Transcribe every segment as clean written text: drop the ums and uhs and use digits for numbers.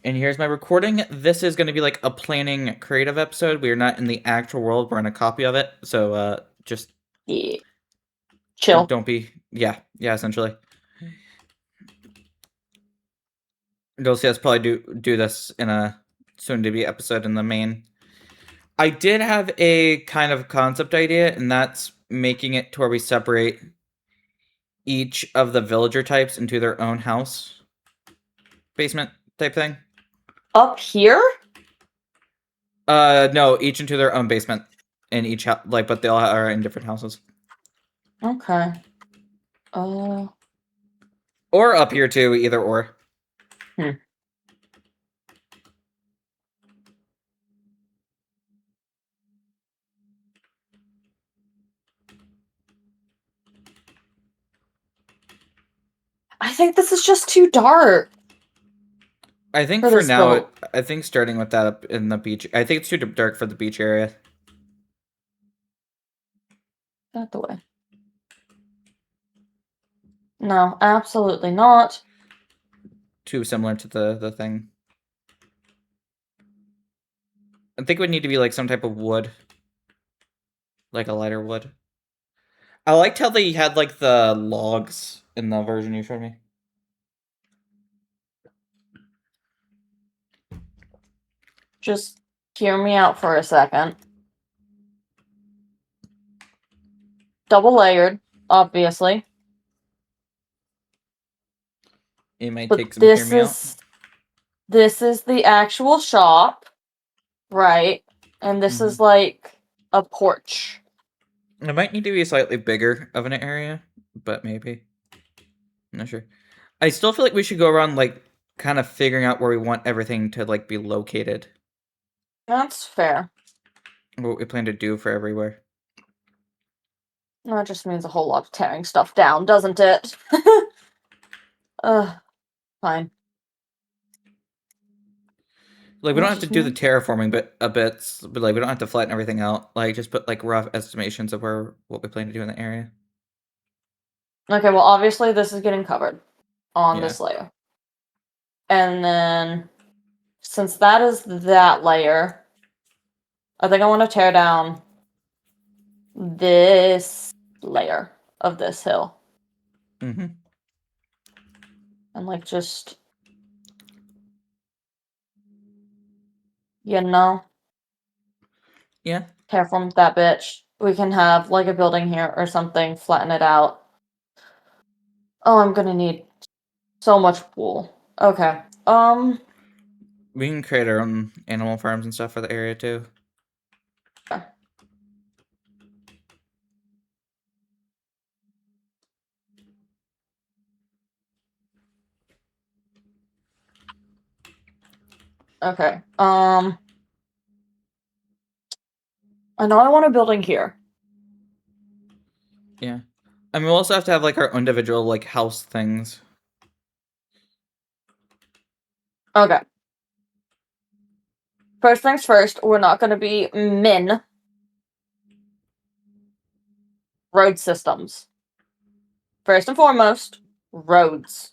And here's my recording. This is going to be like a planning creative episode. We are not in the actual world. We're in a copy of it. So just Yeah. Chill. don't be. Yeah, essentially. You'll see us probably do this in a soon to be episode in the main. I did have a kind of concept idea, and that's making it to where we separate each of the villager types into their own house basement type thing. Up here? No, each into their own basement in each house, like, but they all are in different houses. Okay. Or up here too, either or. Hmm. I think this is just too dark. I think for for this now, build. I think starting with that up in the beach, I think it's too dark for the beach area. Out the way. No, absolutely not. Too similar to the thing. I think it would need to be like some type of wood. Like a lighter wood. I liked how they had like the logs in the version you showed me. Just hear me out for a second. Double layered, obviously. It might But take some hear me out. this is the actual shop, right? And this is like a porch. It might need to be slightly bigger of an area, but maybe. I'm not sure. I still feel like we should go around like kind of figuring out where we want everything to like be located. That's fair. What we plan to do for everywhere. That just means a whole lot of tearing stuff down, doesn't it? Fine. Like we don't That's have to just do the me. terraforming, but like we don't have to flatten everything out. Like just put like rough estimations of what we plan to do in the area. Okay, well, obviously this is getting covered on Yeah. this layer. And then, since that is that layer, I think I want to tear down this layer of this hill. Mm-hmm. And, like, just, you know, Yeah. terraform that bitch. We can have, like, a building here or something, flatten it out. Oh, I'm gonna need so much wool. Okay. We can create our own animal farms and stuff for the area too. Okay. I know I want a building here. Yeah. I mean, we'll also have to have like our individual like house things. Okay. First things first, we're not gonna be road systems. First and foremost, roads.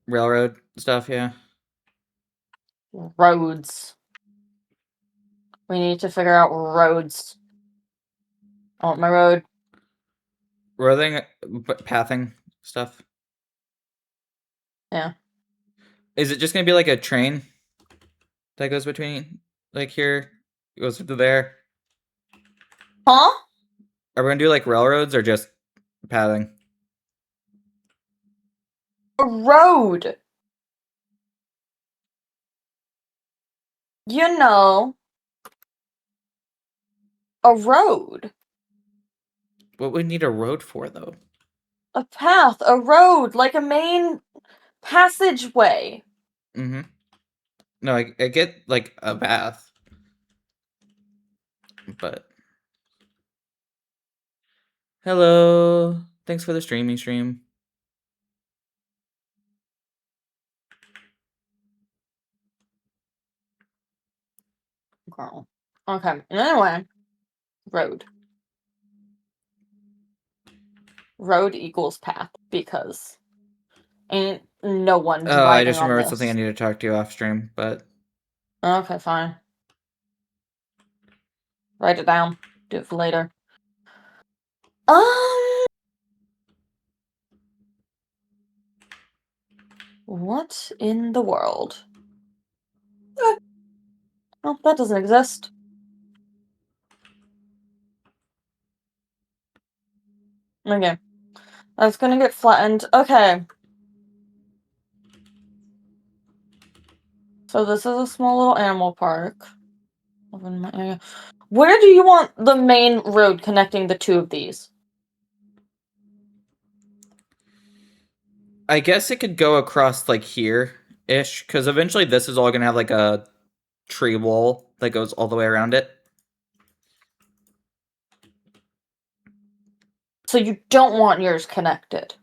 Railroad stuff, yeah. Roads. We need to figure out roads. I want my road. Roading, pathing stuff. Yeah. Is it just gonna be like a train that goes between like here, goes to there? Huh? Are we gonna do like railroads or just pathing? A road. You know. A road. What would we need a road for though? A path. A road. Like a main passageway. Mm-hmm. No, I get like a path, but hello. Thanks for the stream. Girl. Okay. Anyway. Road. road equals path because ain't no one's Oh, I riding just on remembered this. something I need to talk to you off stream, but Okay, fine. Write it down. Do it for later. What in the world? Oh, that doesn't exist. Okay. That's gonna get flattened. Okay. So this is a small little animal park. Where do you want the main road connecting the two of these? I guess it could go across like here-ish, because eventually this is all gonna have like a tree wall that goes all the way around it. So you don't want yours connected.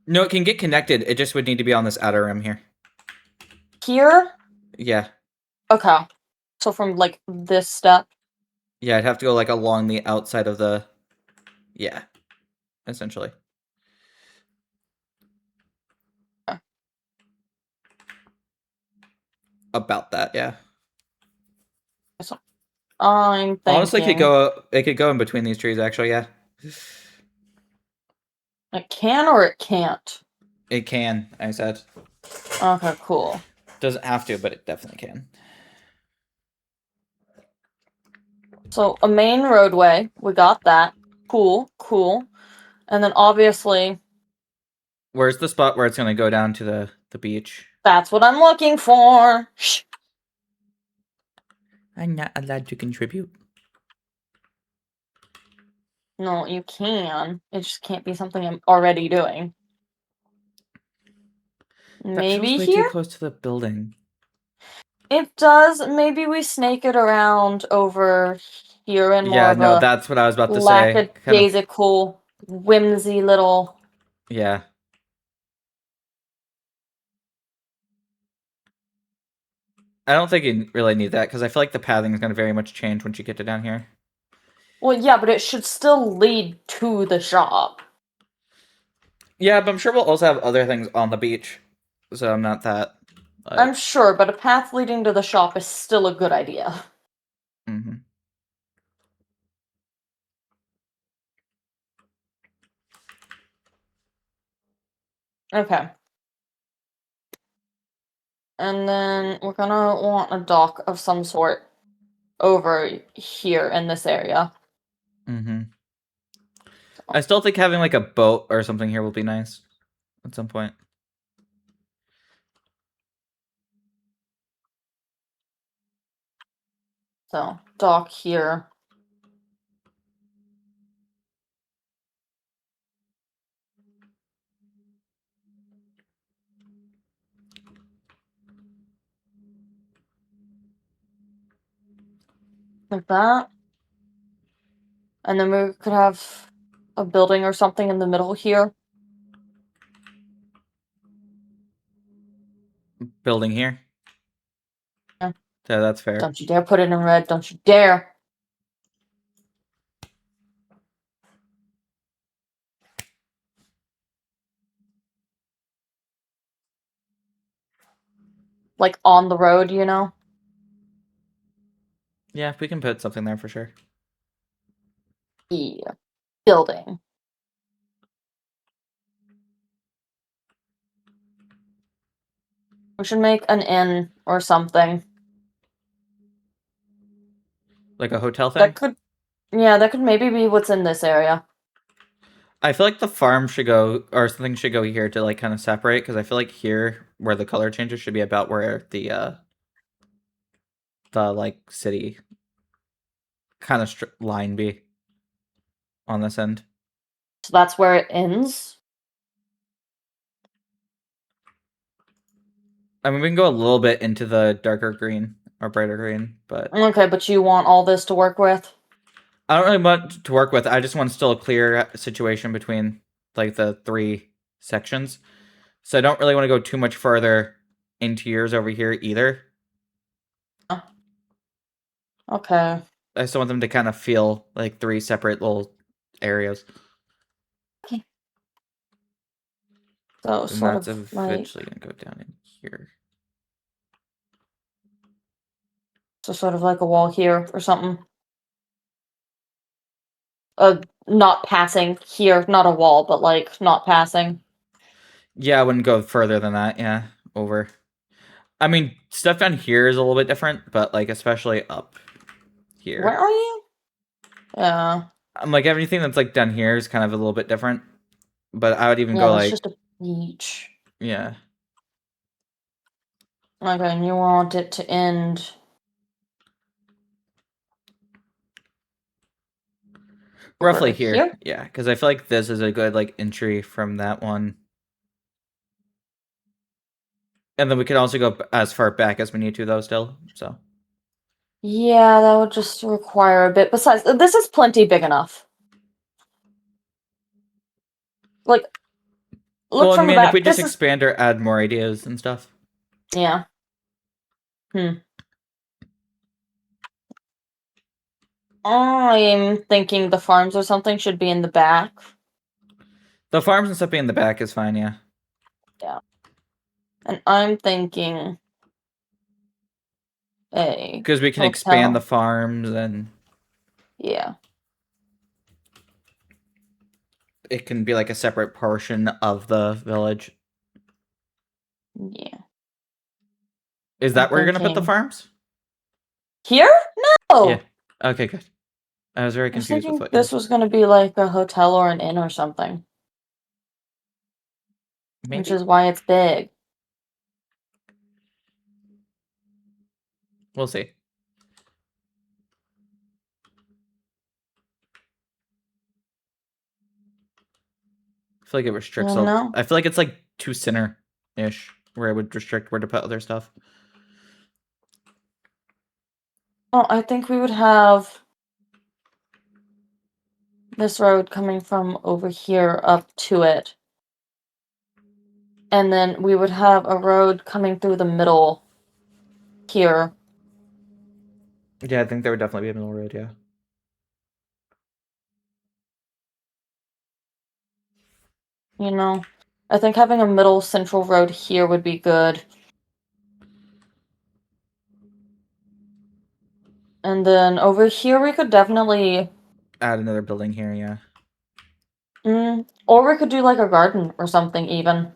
No, it can get connected. It just would need to be on this outer rim here. Here? Yeah. Okay. So from like this step. Yeah, I'd have to go like along the outside of the... Yeah, essentially. Okay. About that, yeah. So I'm Honestly, thinking it could go in between these trees, actually, yeah. it can or it can't. It can, I said. Okay, cool. Doesn't have to, but it definitely can. So a main roadway, we got that. Cool, cool. And then obviously Where's the spot where it's going to go down to the beach? that's what I'm looking for. Shh. I'm not allowed to contribute. No, you can. It just can't be something I'm already doing. That feels Maybe way too here? close to the building. It does. Maybe we snake it around over here in more Yeah, of no, a that's what I was about to say. Kind of, lackadaisical, whimsy little. yeah. I don't think you really need that, because I feel like the pathing is going to very much change once you get to down here. Well, yeah, but it should still lead to the shop. Yeah, but I'm sure we'll also have other things on the beach. So I'm not that... Like, I'm sure, but a path leading to the shop is still a good idea. mm-hmm. Okay. And then we're gonna want a dock of some sort over here in this area. Mm-hmm. I still think having like a boat or something here will be nice at some point. So, dock here. Like that. And then we could have a building or something in the middle here. Building here. Yeah. Yeah, that's fair. Don't you dare put it in red. Don't you dare. Like on the road, you know? Yeah, we can put something there for sure. Yeah. Building. We should make an inn or something. Like a hotel thing? That could, yeah, that could maybe be what's in this area. I feel like the farm should go, or something should go here to like kind of separate, because I feel like here, where the color changes, should be about where the like city kind of line be on this end. So that's where it ends. I mean, we can go a little bit into the darker green or brighter green, but Okay, but you want all this to work with? I don't really want to work with. I just want still a clear situation between like the three sections. So I don't really want to go too much further into yours over here either. Okay. I still want them to kind of feel like three separate little areas. Okay. So And sort that's of like eventually gonna go down in here. so sort of like a wall here or something. Not passing here, not a wall, but like not passing. Yeah, I wouldn't go further than that. Yeah, over. I mean, stuff down here is a little bit different, but like especially up here. Where are you? Yeah. I'm like everything that's like down here is kind of a little bit different. But I would even Yeah, go that's like just a beach. yeah. Okay, and you want it to end Roughly over here. here? Yeah, because I feel like this is a good like entry from that one. And then we could also go as far back as we need to though still. So Yeah, that would just require a bit. Besides, this is plenty big enough. Like, look well, I from the mean, if we back. just This is expand or add more ideas and stuff. yeah. I'm thinking the farms or something should be in the back. The farms and stuff being in the back is fine, yeah. Yeah. And I'm thinking a Because we can hotel. expand the farms and Yeah. it can be like a separate portion of the village. Yeah. Is that I'm where you're gonna put the thinking- farms? Here? No. Yeah. Okay, good. I was very I was confused with thinking what this was going to be like a hotel or an inn or something, maybe. which is why it's big. We'll see. I feel like it restricts. No. I feel like it's like too center-ish, where it would restrict where to put other stuff. Well, I think we would have this road coming from over here up to it. And then we would have a road coming through the middle here. Yeah, I think there would definitely be a middle road. Yeah. You know, I think having a middle central road here would be good. And then over here we could definitely Add another building here. Yeah. or we could do like a garden or something even.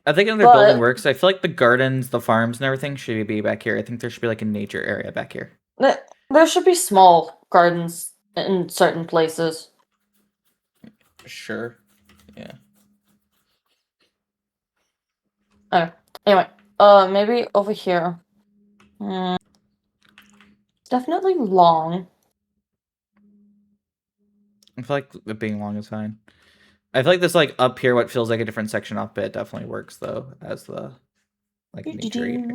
I think another building works. I feel like the gardens, the farms, and everything should be back here. I think there should be like a nature area back here. There should be small gardens in certain places. Sure. Yeah. Okay. Anyway, maybe over here. Definitely long. I feel like it being long is fine. I feel like this like up here, what feels like a different section off bit definitely works though as the like nature area.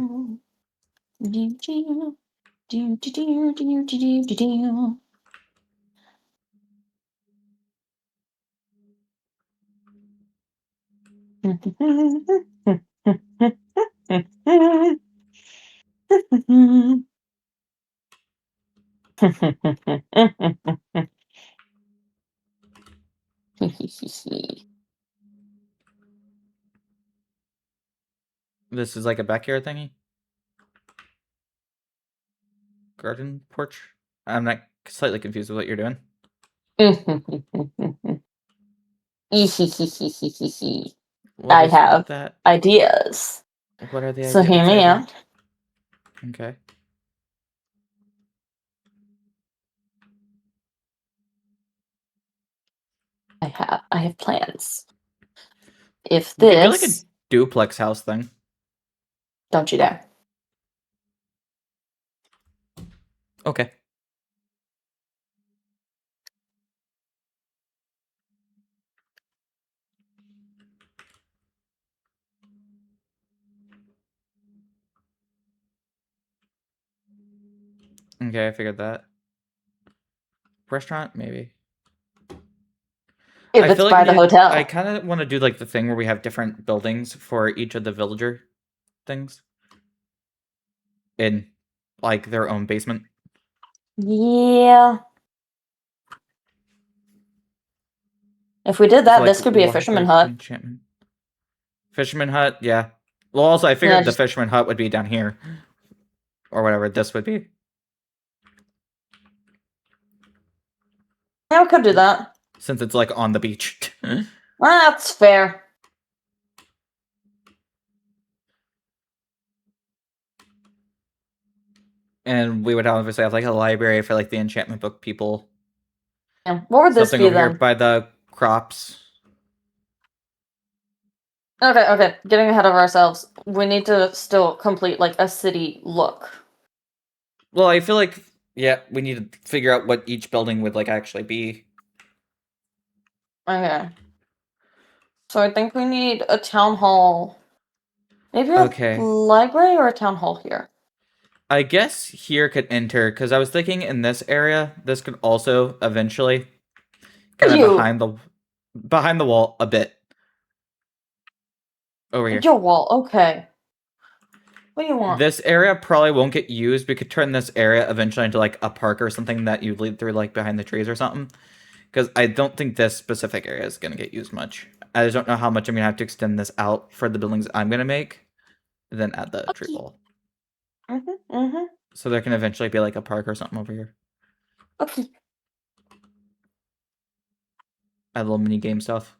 This is like a backyard thingy? Garden porch? I'm not slightly confused with what you're doing. I have ideas. What are the So ideas? hear me out. Okay. I have plans. If We could do like a this duplex house thing. don't you dare. Okay. Okay, I figured that. Restaurant, maybe. If it's by the hotel. I kind of want to do like the thing where we have different buildings for each of the villager things in like their own basement. Yeah. If we did that, So, this could be a water fisherman hut. enchantment. Fisherman hut, yeah. Well, also, I figured Yeah, the just fisherman hut would be down here. Or whatever this would be. yeah, we could do that. Since it's, like, on the beach. That's fair. And we would obviously have, like, a library for, like, the enchantment book people. Yeah. What would this Something be over here then? by the crops. Okay. Getting ahead of ourselves. We need to still complete like a city look. Well, I feel like, yeah, we need to figure out what each building would, like, actually be. Okay. So I think we need a town hall. Maybe a Okay. library or a town hall here. I guess here could enter, because I was thinking in this area, this could also eventually kind of behind the wall a bit. Over here. Your wall, okay. What do you want? This area probably won't get used. We could turn this area eventually into like a park or something that you lead through like behind the trees or something. Because I don't think this specific area is going to get used much. I just don't know how much I'm going to have to extend this out for the buildings I'm going to make. Then add the tree wall. So there can eventually be like a park or something over here. Okay. Add little mini game stuff.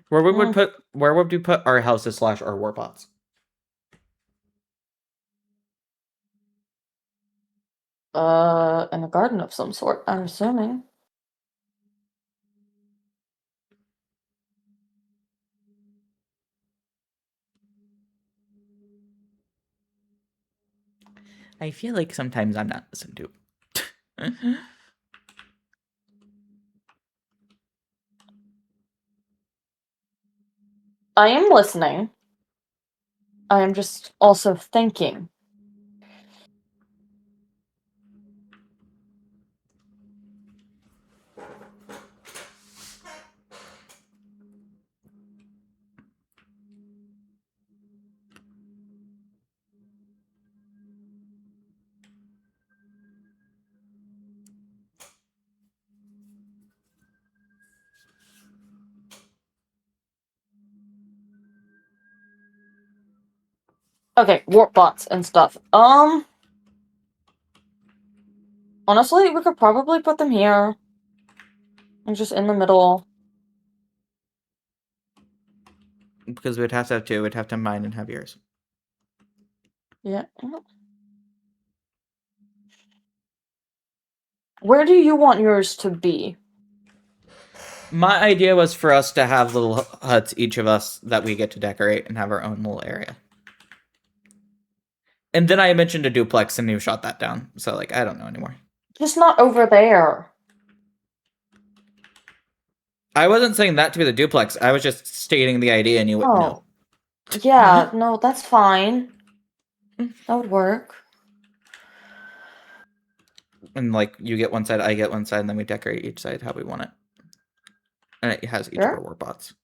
Where would we put our houses / our warbots? In a garden of some sort, I'm assuming. I feel like sometimes I'm not listened to. I am listening. I am just also thinking. Okay, warp bots and stuff. Honestly, we could probably put them here. And just in the middle. Because we'd have to have two. We'd have to mine and have yours. Yeah. Where do you want yours to be? My idea was for us to have little huts, each of us, that we get to decorate and have our own little area. And then I mentioned a duplex and you shot that down. So, like, I don't know anymore. Just not over there. I wasn't saying that to be the duplex. I was just stating the idea and you wouldn't know. Yeah, no, that's fine. That would work. And, like, you get one side, I get one side, and then we decorate each side how we want it. And it has each of our warbots.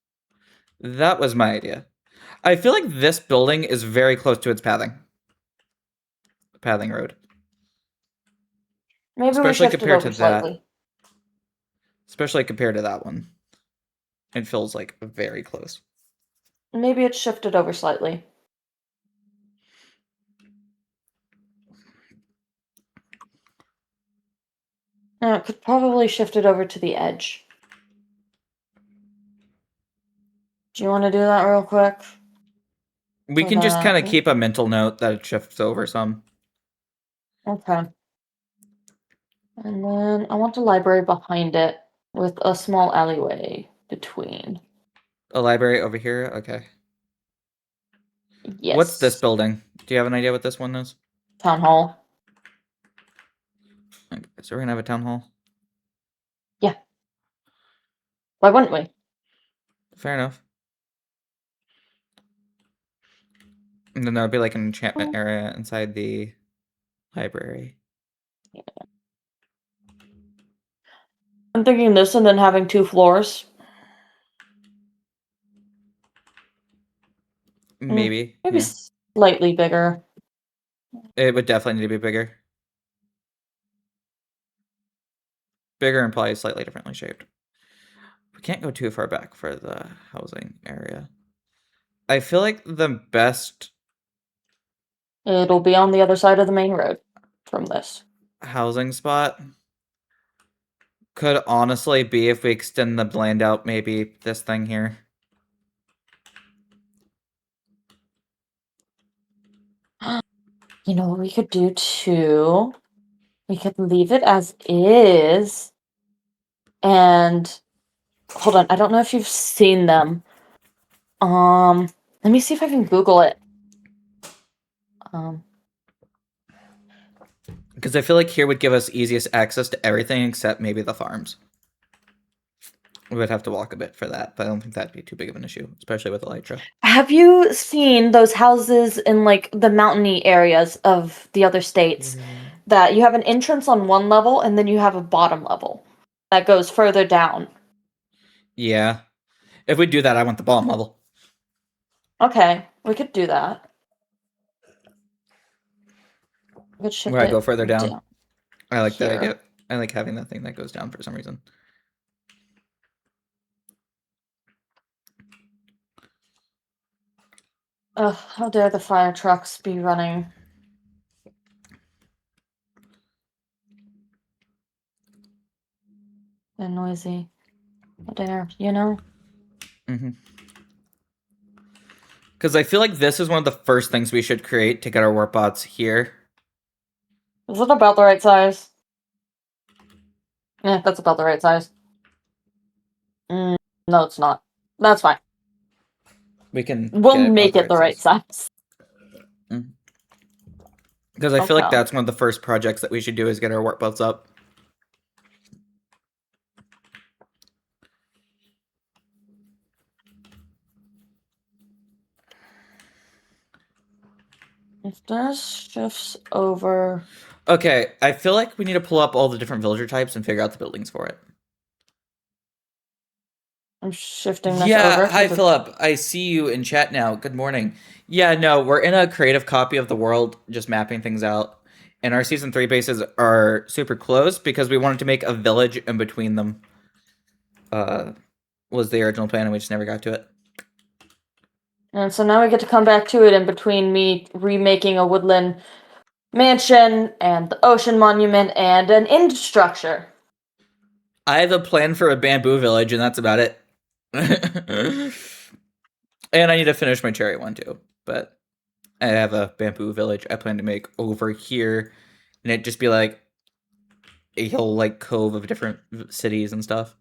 That was my idea. I feel like this building is very close to its pathing. Pathing road. Maybe Especially we shift compared it over to slightly. that. Especially compared to that one. It feels like very close. Maybe it's shifted over slightly. It could probably shift it over to the edge. Do you want to do that real quick? We can just kind of keep a mental note that it shifts over some. Okay. And then I want a library behind it with a small alleyway between. A library over here? Okay. Yes. What's this building? Do you have an idea what this one is? Town hall. Okay, so we're gonna have a town hall? Yeah. Why wouldn't we? Fair enough. And then there would be like an enchantment area inside the library. Yeah. I'm thinking this and then having 2 floors. Maybe. Maybe Yeah. slightly bigger. It would definitely need to be bigger. Bigger and probably slightly differently shaped. We can't go too far back for the housing area. I feel like the best It'll be on the other side of the main road from this. housing spot could honestly be if we extend the land out, maybe this thing here. You know what we could do too? We could leave it as is. And hold on, I don't know if you've seen them. Let me see if I can Google it. Because I feel like here would give us easiest access to everything except maybe the farms. We would have to walk a bit for that, but I don't think that'd be too big of an issue, especially with Elytra. Have you seen those houses in like the mountainy areas of the other states that you have an entrance on one level and then you have a bottom level that goes further down? Yeah. If we do that, I want the bottom level. Okay, we could do that. We could shift Where I it go further down. I like that here. idea. I like having that thing that goes down for some reason. Ugh, how dare the fire trucks be running? They're noisy. How dare, you know? Because I feel like this is one of the first things we should create to get our warp bots here. Is it about the right size? Yeah, that's about the right size. No, it's not. That's fine. We'll make it the right size. Because I feel like that's one of the first projects that we should do is get our warp bots up. If this shifts over... Okay, I feel like we need to pull up all the different villager types and figure out the buildings for it. I'm shifting this over. Yeah, hi Phillip. I see you in chat now. Good morning. Yeah, no, we're in a creative copy of the world, just mapping things out. And our season 3 bases are super close because we wanted to make a village in between them. Was the original plan and we just never got to it. And so now we get to come back to it in between me remaking a woodland mansion and the ocean monument and an inn structure. I have a plan for a bamboo village and that's about it. And I need to finish my cherry one too. But I have a bamboo village I plan to make over here. And it just be like a whole like cove of different cities and stuff.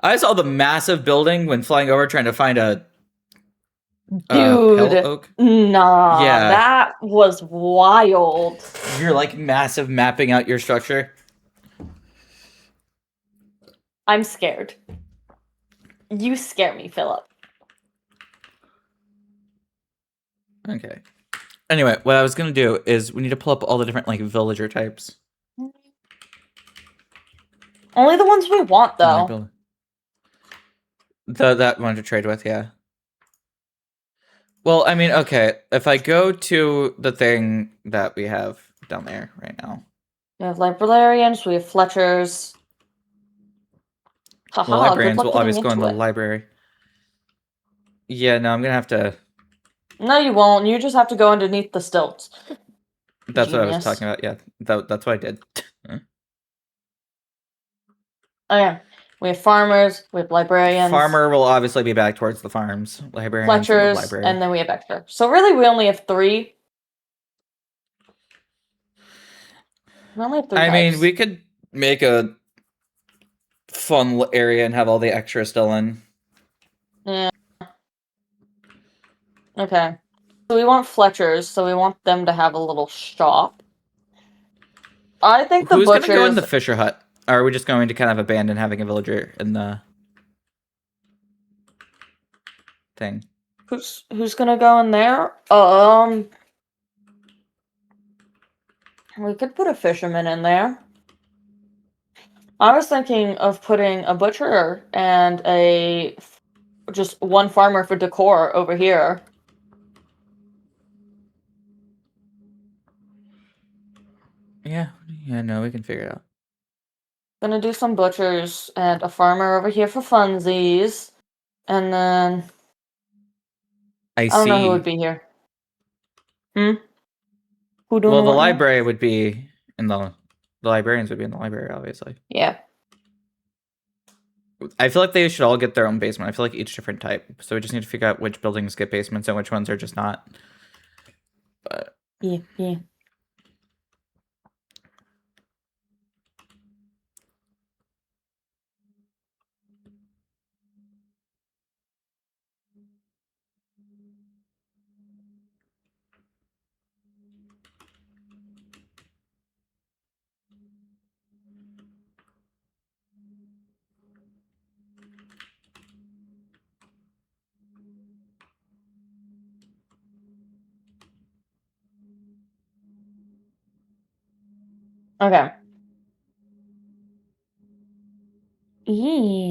I saw the massive building when flying over trying to find a dude oak. Nah, yeah, that was wild. You're like massive mapping out your structure. I'm scared. You scare me, Phillip. Okay. Anyway, what I was gonna do is we need to pull up all the different like villager types. Only the ones we want, though. That one to trade with, yeah. Well, I mean, okay. If I go to the thing that we have down there right now, we have librarians. We have Fletchers. Haha, well, librarians will obviously go in the library. Yeah, no, I'm gonna have to. No, you won't. You just have to go underneath the stilts. That's what I was talking about. Yeah, that's what I did. Okay. We have farmers. We have librarians. Farmer will obviously be back towards the farms. Librarians, Fletchers, library. And then we have extra. So really, we only have 3. We only have 3 types. mean, we could make a fun area and have all the extra still in. Yeah. Okay. So we want Fletchers, so we want them to have a little shop. I think the butchers... Who's going to go in the Fisher hut? Or are we just going to kind of abandon having a villager in the thing? Who's going to go in there? We could put a fisherman in there. I was thinking of putting a butcher and just one farmer for decor over here. Yeah, no, we can figure it out. Gonna do some butchers and a farmer over here for funsies. And then I I don't know who would see. be here. Who don't Well, know the what now? library would be in the librarians would be in the library, obviously. Yeah. I feel like they should all get their own basement. I feel like each different type. So we just need to figure out which buildings get basements and which ones are just not. But Yeah. Okay. Yeah.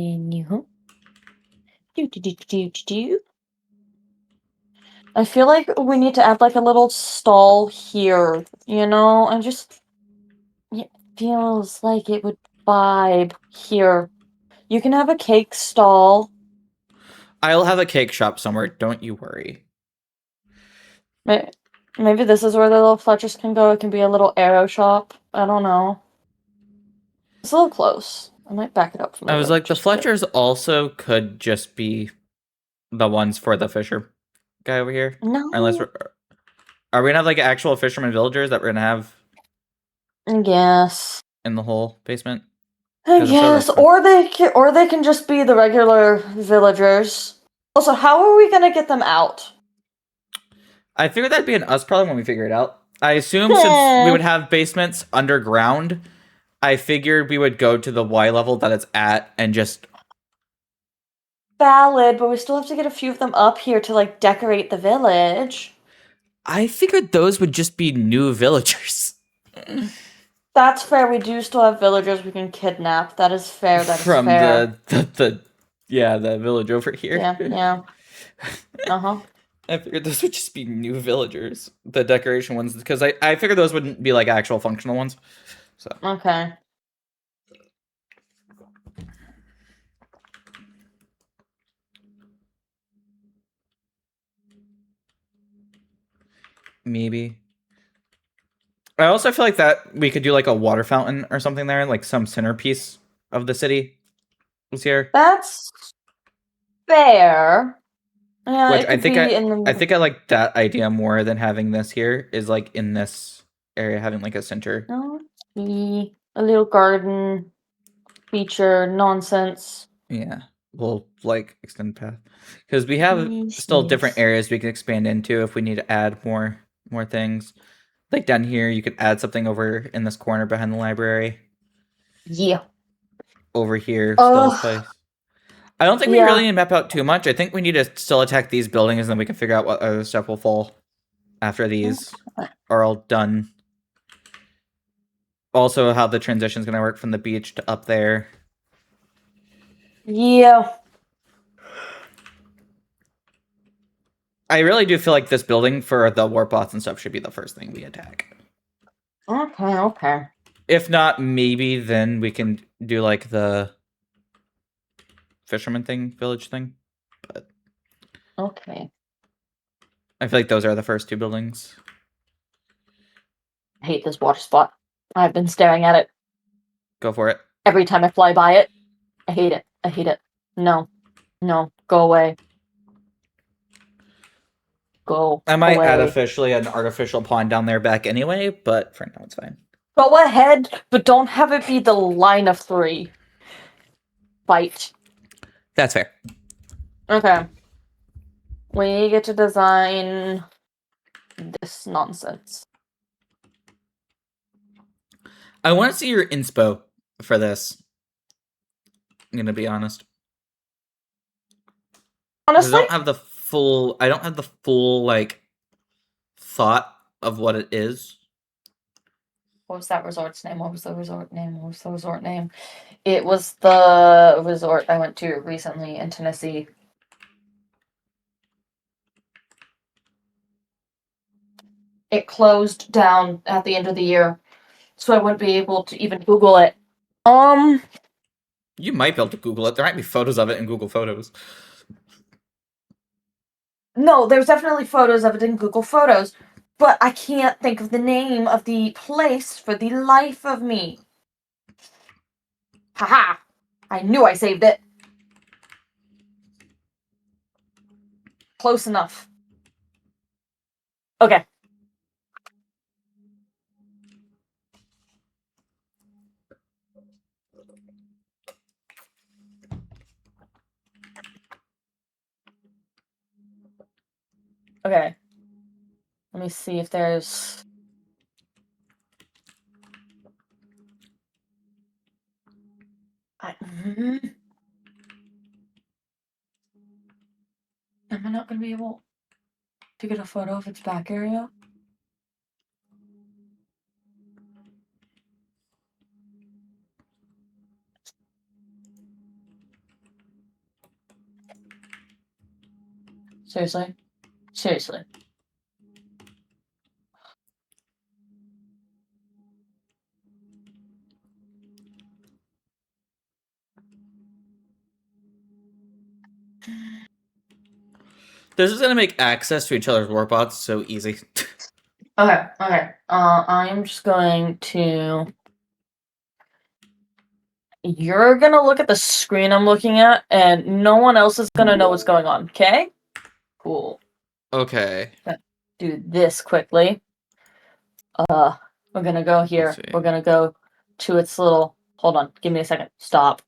Do. I feel like we need to add like a little stall here, you know? And just it feels like it would vibe here. You can have a cake stall. I'll have a cake shop somewhere. Don't you worry. Maybe this is where the little Fletchers can go. It can be a little arrow shop. I don't know. It's a little close. I might back it up from the I was road like, the just a bit. Fletchers also could just be the ones for the fisher guy over here. Unless No. are we gonna have like actual fisherman villagers that we're gonna have I guess. in the whole basement? I Because if so, guess. that's fine. Or they can just be the regular villagers. Also, how are we gonna get them out? I figured that'd be an us problem when we figure it out. I assume since we would have basements underground, I figured we would go to the Y level that it's at and just. Valid, but we still have to get a few of them up here to like decorate the village. I figured those would just be new villagers. That's fair. We do still have villagers we can kidnap. That is fair. That is From fair. the village over here. Yeah. Uh-huh. I figured those would just be new villagers, the decoration ones, because I figured those wouldn't be like actual functional ones. So Okay. maybe. I also feel like that we could do like a water fountain or something there, like some centerpiece of the city was here. That's fair. Yeah, Which it could be in the I middle. think I like that idea more than having this here is like in this area having like a center. Okay. A little garden feature nonsense. Yeah. We'll like extend path. Because we have still different Yes. areas we can expand into if we need to add more things. Like down here you could add something over in this corner behind the library. Yeah. Over here, still this Oh, place. I don't think we really yeah. need to map out too much. I think we need to still attack these buildings and then we can figure out what other stuff will fall after these are all done. Also, how the transition is going to work from the beach to up there. Yeah. I really do feel like this building for the warp bots and stuff should be the first thing we attack. Okay. If not, maybe then we can do like the fisherman thing, village thing. But Okay. I feel like those are the first two buildings. I hate this water spot. I've been staring at it Go for it. every time I fly by it. I hate it. I hate it. No. Go away. Go I might add away. officially an artificial pond down there back anyway, but for now it's fine. Go ahead, but don't have it be the line of 3. Fight. That's fair. Okay. We get to design this nonsense. I want to see your inspo for this. I'm gonna be honest. Honestly, I don't have the full like thought of what it is. what was that resort's name? What was the resort name? It was the resort I went to recently in Tennessee. It closed down at the end of the year. so I wouldn't be able to even Google it. You might be able to Google it. There might be photos of it in Google Photos. No, there's definitely photos of it in Google Photos, but I can't think of the name of the place for the life of me. Haha! I knew I saved it. Close enough. Okay. Okay. Let me see if there's... Am I not going to be able to get a photo of its back area? Seriously? Seriously. This is going to make access to each other's warbots so easy. Okay, okay. I'm just going to... You're gonna look at the screen I'm looking at, and no one else is gonna know what's going on, okay? Cool. Okay. Do this quickly. We're gonna go here. We're gonna go to its little... Hold on, give me a second. Stop.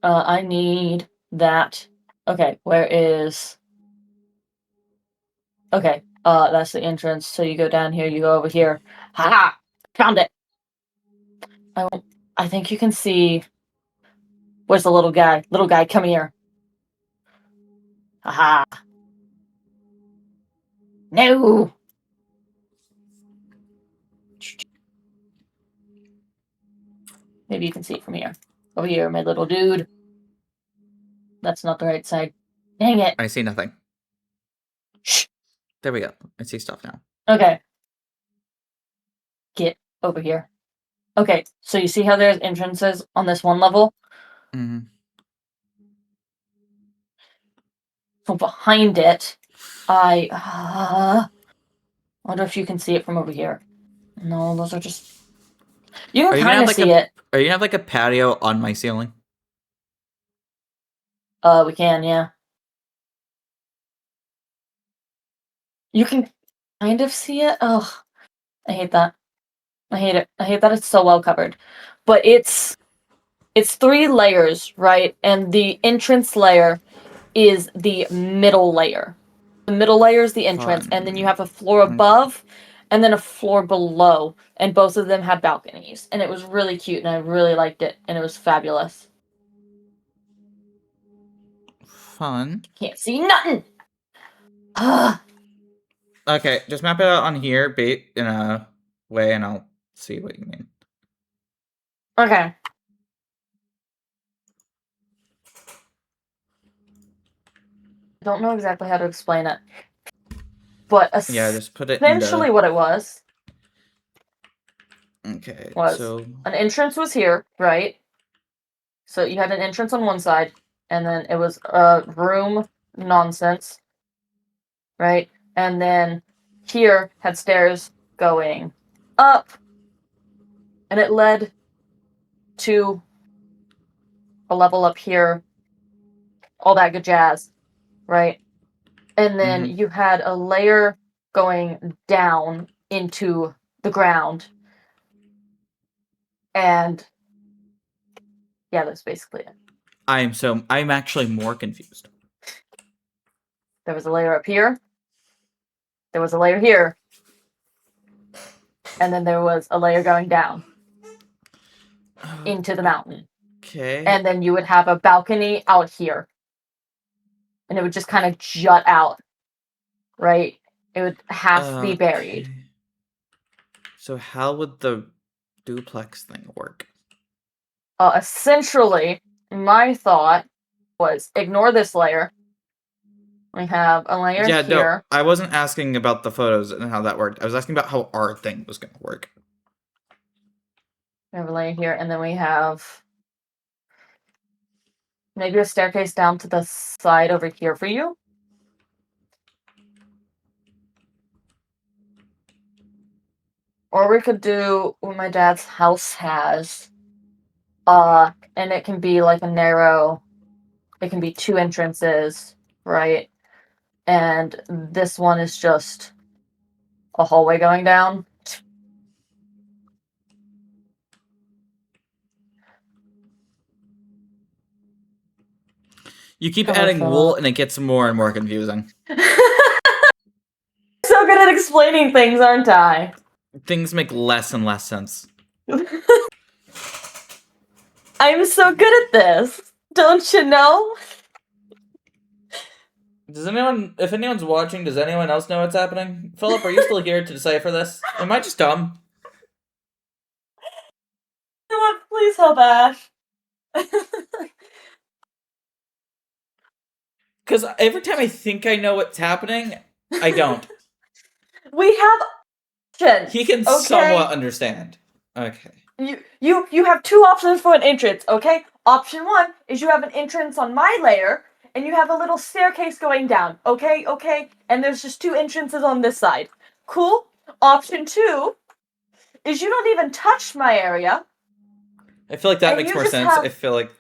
I need that. Okay, where is... Okay, that's the entrance. So you go down here, you go over here. Haha! Found it! I think you can see... Where's the little guy? Little guy, come here. Haha! No! Maybe you can see it from here. Over here, my little dude. That's not the right side. Dang it. I see nothing. Shh. There we go. I see stuff now. Okay. Get over here. Okay, so you see how there's entrances on this one level? Mm-hmm. So behind it, I wonder if you can see it from over here. No, those are just... You can kind of see it. Are you gonna have like a patio on my ceiling? We can, yeah. You can kind of see it. Ugh, I hate that. I hate it. I hate that it's so well covered. But it's 3 layers, right? And the entrance layer is the middle layer. The middle layer is the entrance, and then you have a floor above and then a floor below, and both of them had balconies. And it was really cute, and I really liked it, and it was fabulous. Fun. Can't see nothing! Ugh. Okay, just map it out on here, bait in a way, and I'll see what you mean. Okay. I don't know exactly how to explain it. But yeah, just put it essentially what it was. Okay, so an entrance was here, right? So you had an entrance on one side, and then it was a room nonsense, right? And then here had stairs going up, and it led to a level up here, all that good jazz, right? And then you had a layer going down into the ground, and yeah, that's basically it. I'm actually more confused. There was a layer up here. There was a layer here. And then there was a layer going down into the mountain. Okay. And then you would have a balcony out here. And it would just kind of jut out, right? It would half be buried. So how would the duplex thing work? Essentially, my thought was ignore this layer. We have a layer here. No, I wasn't asking about the photos and how that worked. I was asking about how our thing was going to work. overlay here, and then we have maybe a staircase down to the side over here for you. Or we could do what my dad's house has. And it can be like a narrow, it can be 2 entrances, right? And this one is just a hallway going down. You keep adding wool, and it gets more and more confusing. So good at explaining things, aren't I? Things make less and less sense. I'm so good at this. Don't you know? Does anyone, if anyone's watching, does anyone else know what's happening? Phillip, are you still here to decipher this? Am I just dumb? You know what? Please help Ash. Because every time I think I know what's happening, I don't. We have options. He can somewhat understand. Okay. You have 2 options for an entrance, okay? Option 1 is you have an entrance on my layer, and you have a little staircase going down, okay? Okay? And there's just 2 entrances on this side. Cool? Option 2 is you don't even touch my area. I feel like that makes more sense. I feel like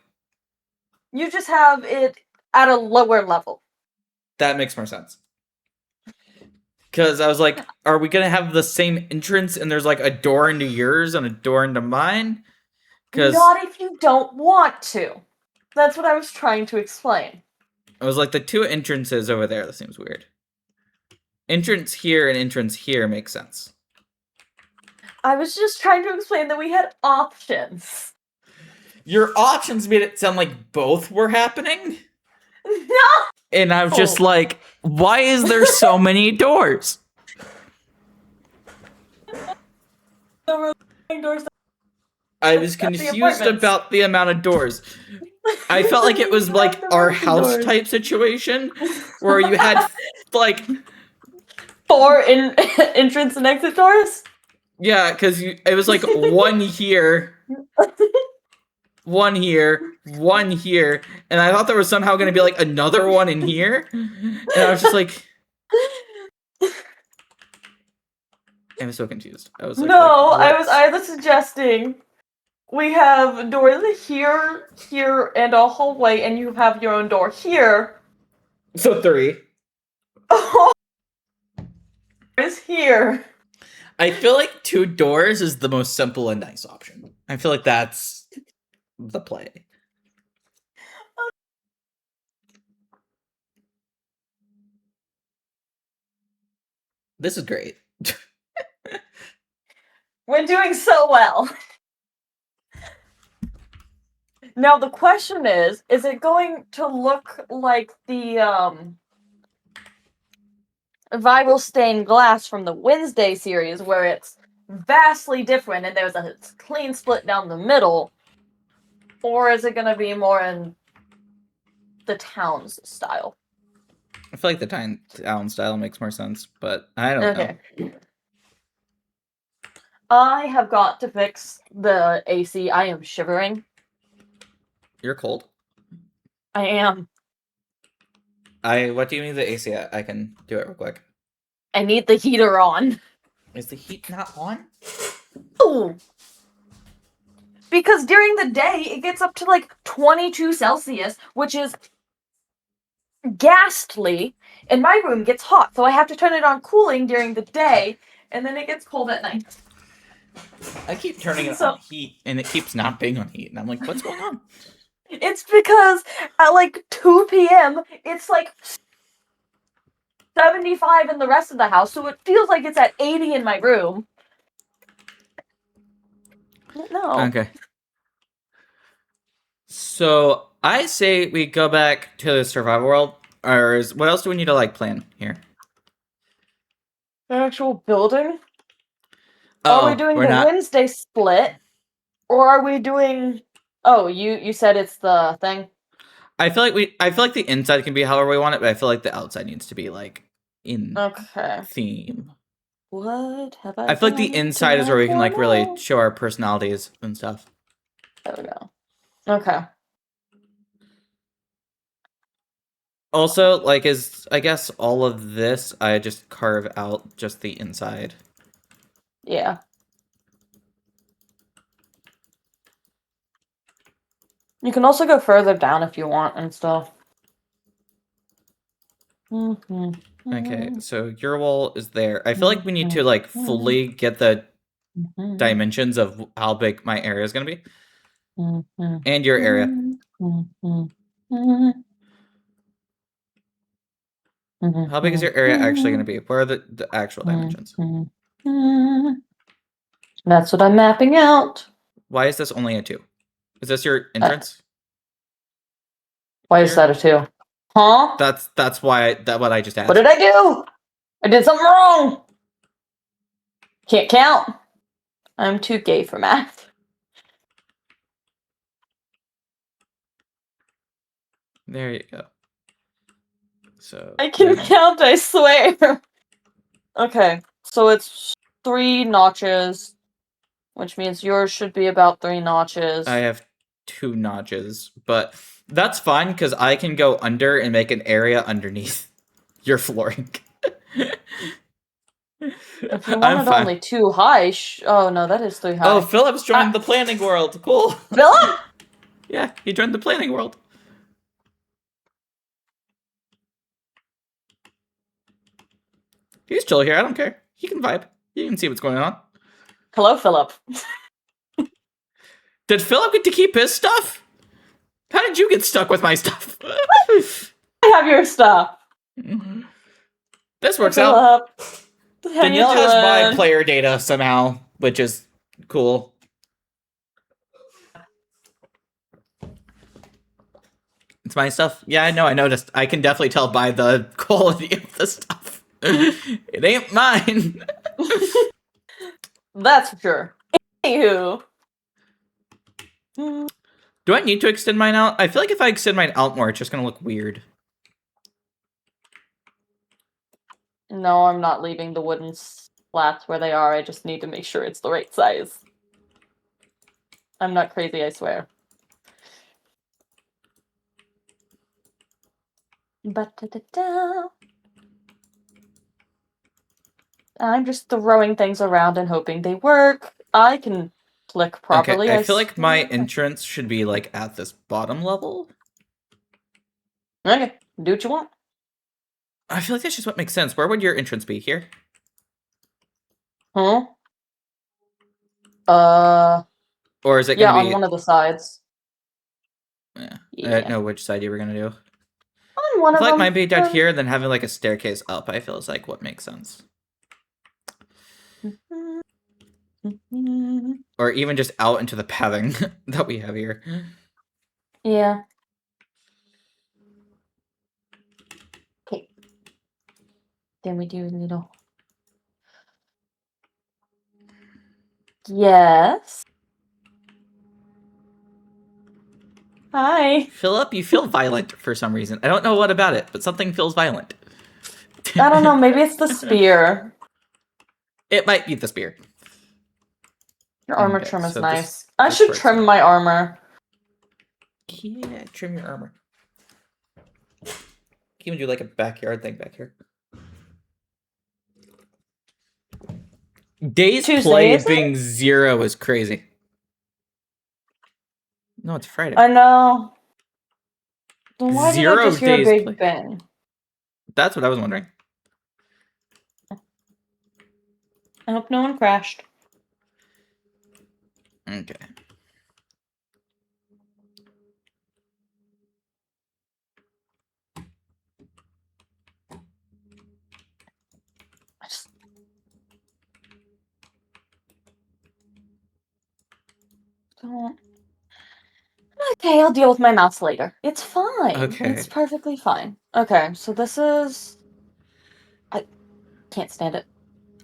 you just have it at a lower level. That makes more sense. Because I was like, are we going to have the same entrance and there's like a door into yours and a door into mine? Not if you don't want to. That's what I was trying to explain. I was like, the 2 entrances over there, that seems weird. Entrance here and entrance here makes sense. I was just trying to explain that we had options. Your options made it sound like both were happening? No! And I was just like, why is there so many doors? I was confused about the amount of doors. I felt like it was like our house type situation where you had like 4 entrance and exit doors? Yeah, because it was like 1 here, 1 here, 1 here, and I thought there was somehow going to be like another one in here, and I was just like, I was so confused. I was like, no, I was either suggesting we have doors here, here, and a hallway, and you have your own door here. So 3. Oh, is here. I feel like 2 doors is the most simple and nice option. I feel like that's the play. This is great. We're doing so well. Now the question is it going to look like the viral stained glass from the Wednesday series where it's vastly different and there's a clean split down the middle? Or is it going to be more in the town's style? I feel like the town style makes more sense, but I don't know. I have got to fix the AC. I am shivering. You're cold. I am. What do you need the AC at? I can do it real quick. I need the heater on. Is the heat not on? Ooh. Because during the day, it gets up to like 22 Celsius, which is ghastly. And my room gets hot, so I have to turn it on cooling during the day, and then it gets cold at night. I keep turning it on heat, and it keeps not being on heat, and I'm like, what's going on? It's because at like 2 p.m., it's like 75 in the rest of the house, so it feels like it's at 80 in my room. No. Okay. So, I say we go back to the survival world, or what else do we need to, like, plan here? An actual building? Are we doing the Wednesday split? Or are we doing... Oh, you said it's the thing? I feel like the inside can be however we want it, but I feel like the outside needs to be, like, in theme. What have I I feel like the done to inside is my where we can like really portal? show our personalities and stuff. There we go. Okay. Also, like, I guess all of this, I just carve out just the inside. Yeah. You can also go further down if you want and stuff. Okay, so your wall is there. I feel like we need to, like, fully get the dimensions of how big my area is going to be. And your area. How big is your area actually going to be? Where are the actual dimensions? That's what I'm mapping out. Why is this only a 2? Is this your entrance? Why is that a 2? Huh? That's why what I just asked. What did I do? I did something wrong. Can't count. I'm too gay for math. There you go. So I can count, I swear. Okay, so it's 3 notches, which means yours should be about 3 notches. I have 2 notches, but that's fine because I can go under and make an area underneath your flooring. If you wanted only 2 high, oh no, that is 3 high. Oh, Phillip's joined the planning world. Cool. Phillip? Yeah, he joined the planning world. He's chill here. I don't care. He can vibe. He can see what's going on. Hello, Phillip. Did Phillip get to keep his stuff? How did you get stuck with my stuff? I have your stuff. This works Phillip. out. How Danielle you has my doing? player data somehow, which is cool. It's my stuff. Yeah, I know. I noticed. I can definitely tell by the quality of the stuff. It ain't mine. That's for sure. Anywho. Do I need to extend mine out? I feel like if I extend mine out more, it's just going to look weird. No, I'm not leaving the wooden slats where they are. I just need to make sure it's the right size. I'm not crazy, I swear. I'm just throwing things around and hoping they work. I can click properly. Okay, I feel like my entrance should be like at this bottom level. Okay, do what you want. I feel like that's just what makes sense. Where would your entrance be? Here? Huh? Or is it yeah, going to be... on one of the sides. Yeah. Yeah. I didn't know which side you were going to do. On one I of feel them. like mine be down here, then having like a staircase up, I feel is like what makes sense. Or even just out into the pathing that we have here. Yeah. Okay. Then we do a little... Yes? Hi. Phillip, you feel violent for some reason. I don't know what about it, but something feels violent. I don't know, maybe it's the spear. It might be the spear. Your armor Okay, trim is so nice. I should trim my armor. Yeah, trim your armor. Even do like a backyard thing back here. Days played being 0 is crazy. No, it's Friday. I know. Then why 0 did I just hear a days big bang? That's what I was wondering. I hope no one crashed. Okay. I just... don't... Okay, I'll deal with my mouse later. It's fine. Okay. It's perfectly fine. Okay, so this is... I can't stand it.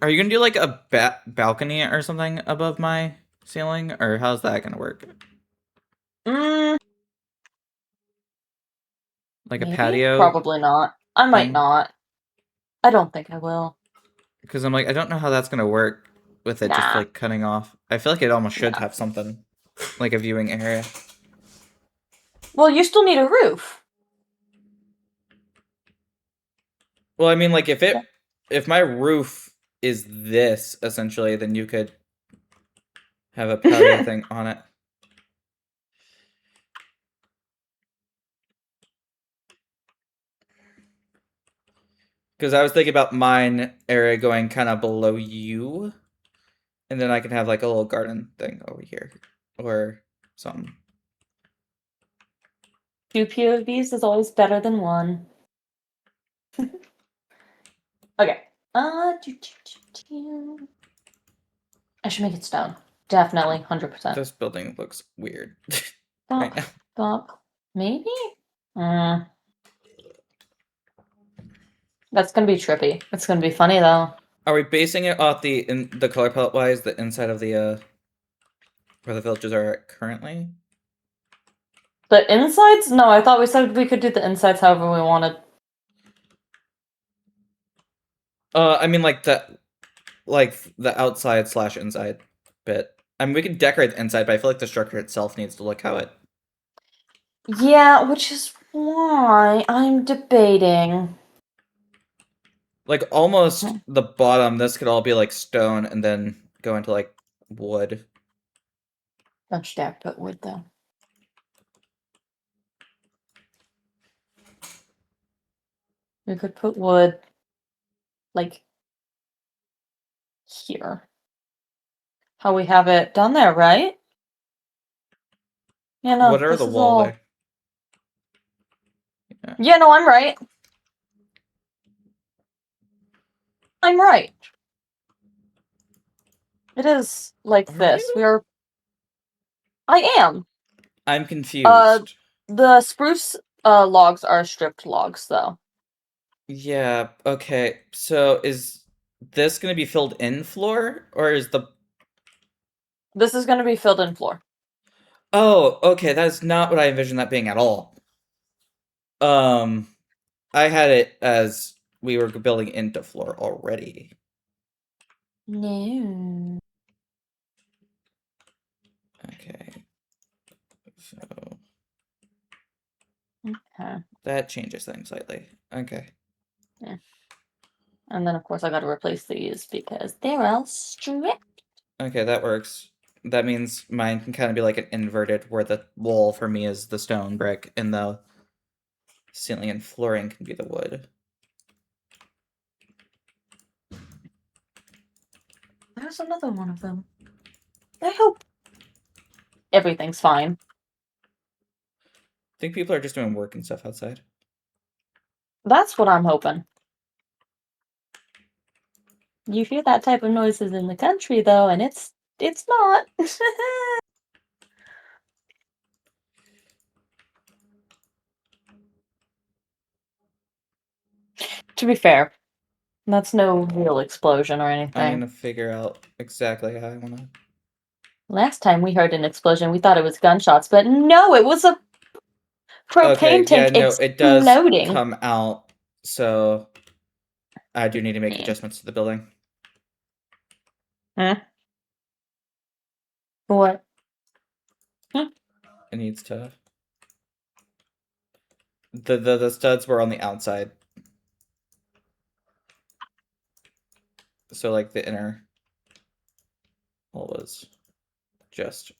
Are you gonna do like a balcony or something above my ceiling, or how's that gonna work? Like Maybe? a patio? Probably not. I might not. I don't think I will. Because I'm like, I don't know how that's gonna work with it just Nah. like cutting off. I feel like it almost should Nah. have something like a viewing area. Well, you still need a roof. Well, I mean, like if my roof is this essentially, then you could have a patio thing on it. Because I was thinking about mine area going kind of below you, and then I can have like a little garden thing over here or something. 2 POVs is always better than 1. Okay. I should make it stone. Definitely, 100%. This building looks weird Stop. right now. Stop. Maybe? That's gonna be trippy. It's gonna be funny though. Are we basing it off the color palette wise, the inside of the where the villages are at currently? The insides? No, I thought we said we could do the insides however we wanted. I mean like the outside / inside bit. I mean we can decorate the inside, but I feel like the structure itself needs to look how it. Yeah, which is why I'm debating. Like almost the bottom, this could all be like stone and then go into like wood. Don't you dare put wood though. We could put wood like here. How we have it down there, right? Yeah, no, What are this the is wall all. there? Yeah, no, I'm right. I'm right. It is like Are this. you? I am. I'm confused. The spruce logs are stripped logs though. Yeah, okay. So is this gonna be filled in floor or is the This is gonna be filled in floor. Oh, okay, that is not what I envisioned that being at all. Um I had it as we were building into floor already. No. Okay. So Okay. that changes things slightly. Okay. Yeah. And then of course I gotta replace these because they're all stripped. Okay, that works. That means mine can kind of be like an inverted, where the wall for me is the stone brick and the ceiling and flooring can be the wood. There's another one of them. I hope everything's fine. I think people are just doing work and stuff outside. That's what I'm hoping. You hear that type of noises in the country though, and it's not. To be fair, that's no real explosion or I'm anything. gonna figure out exactly how I wanna. Last time we heard an explosion, we thought it was gunshots, but no, it was a propane Okay, yeah, tank no, it does exploding. come out, so I do need to make Yeah. adjustments to the building. Huh? What? It needs to. The studs were on the outside, so like the inner wall was just.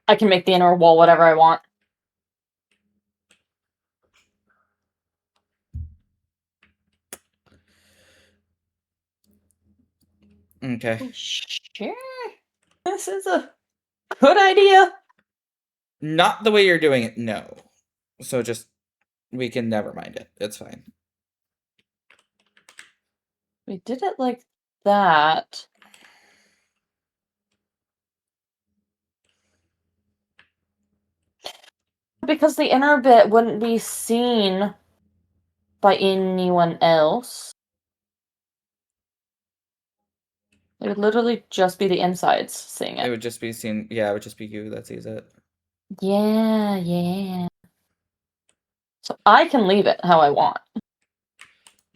I can make the inner wall whatever I want. Okay. Sure. This is a good idea. Not the way you're doing it, no. So just, we can never mind it. It's fine. We did it like that. Because the inner bit wouldn't be seen by anyone else. It would literally just be the insides seeing It it. would just be seen, yeah, it would just be you that sees it. Yeah. So I can leave it how I want.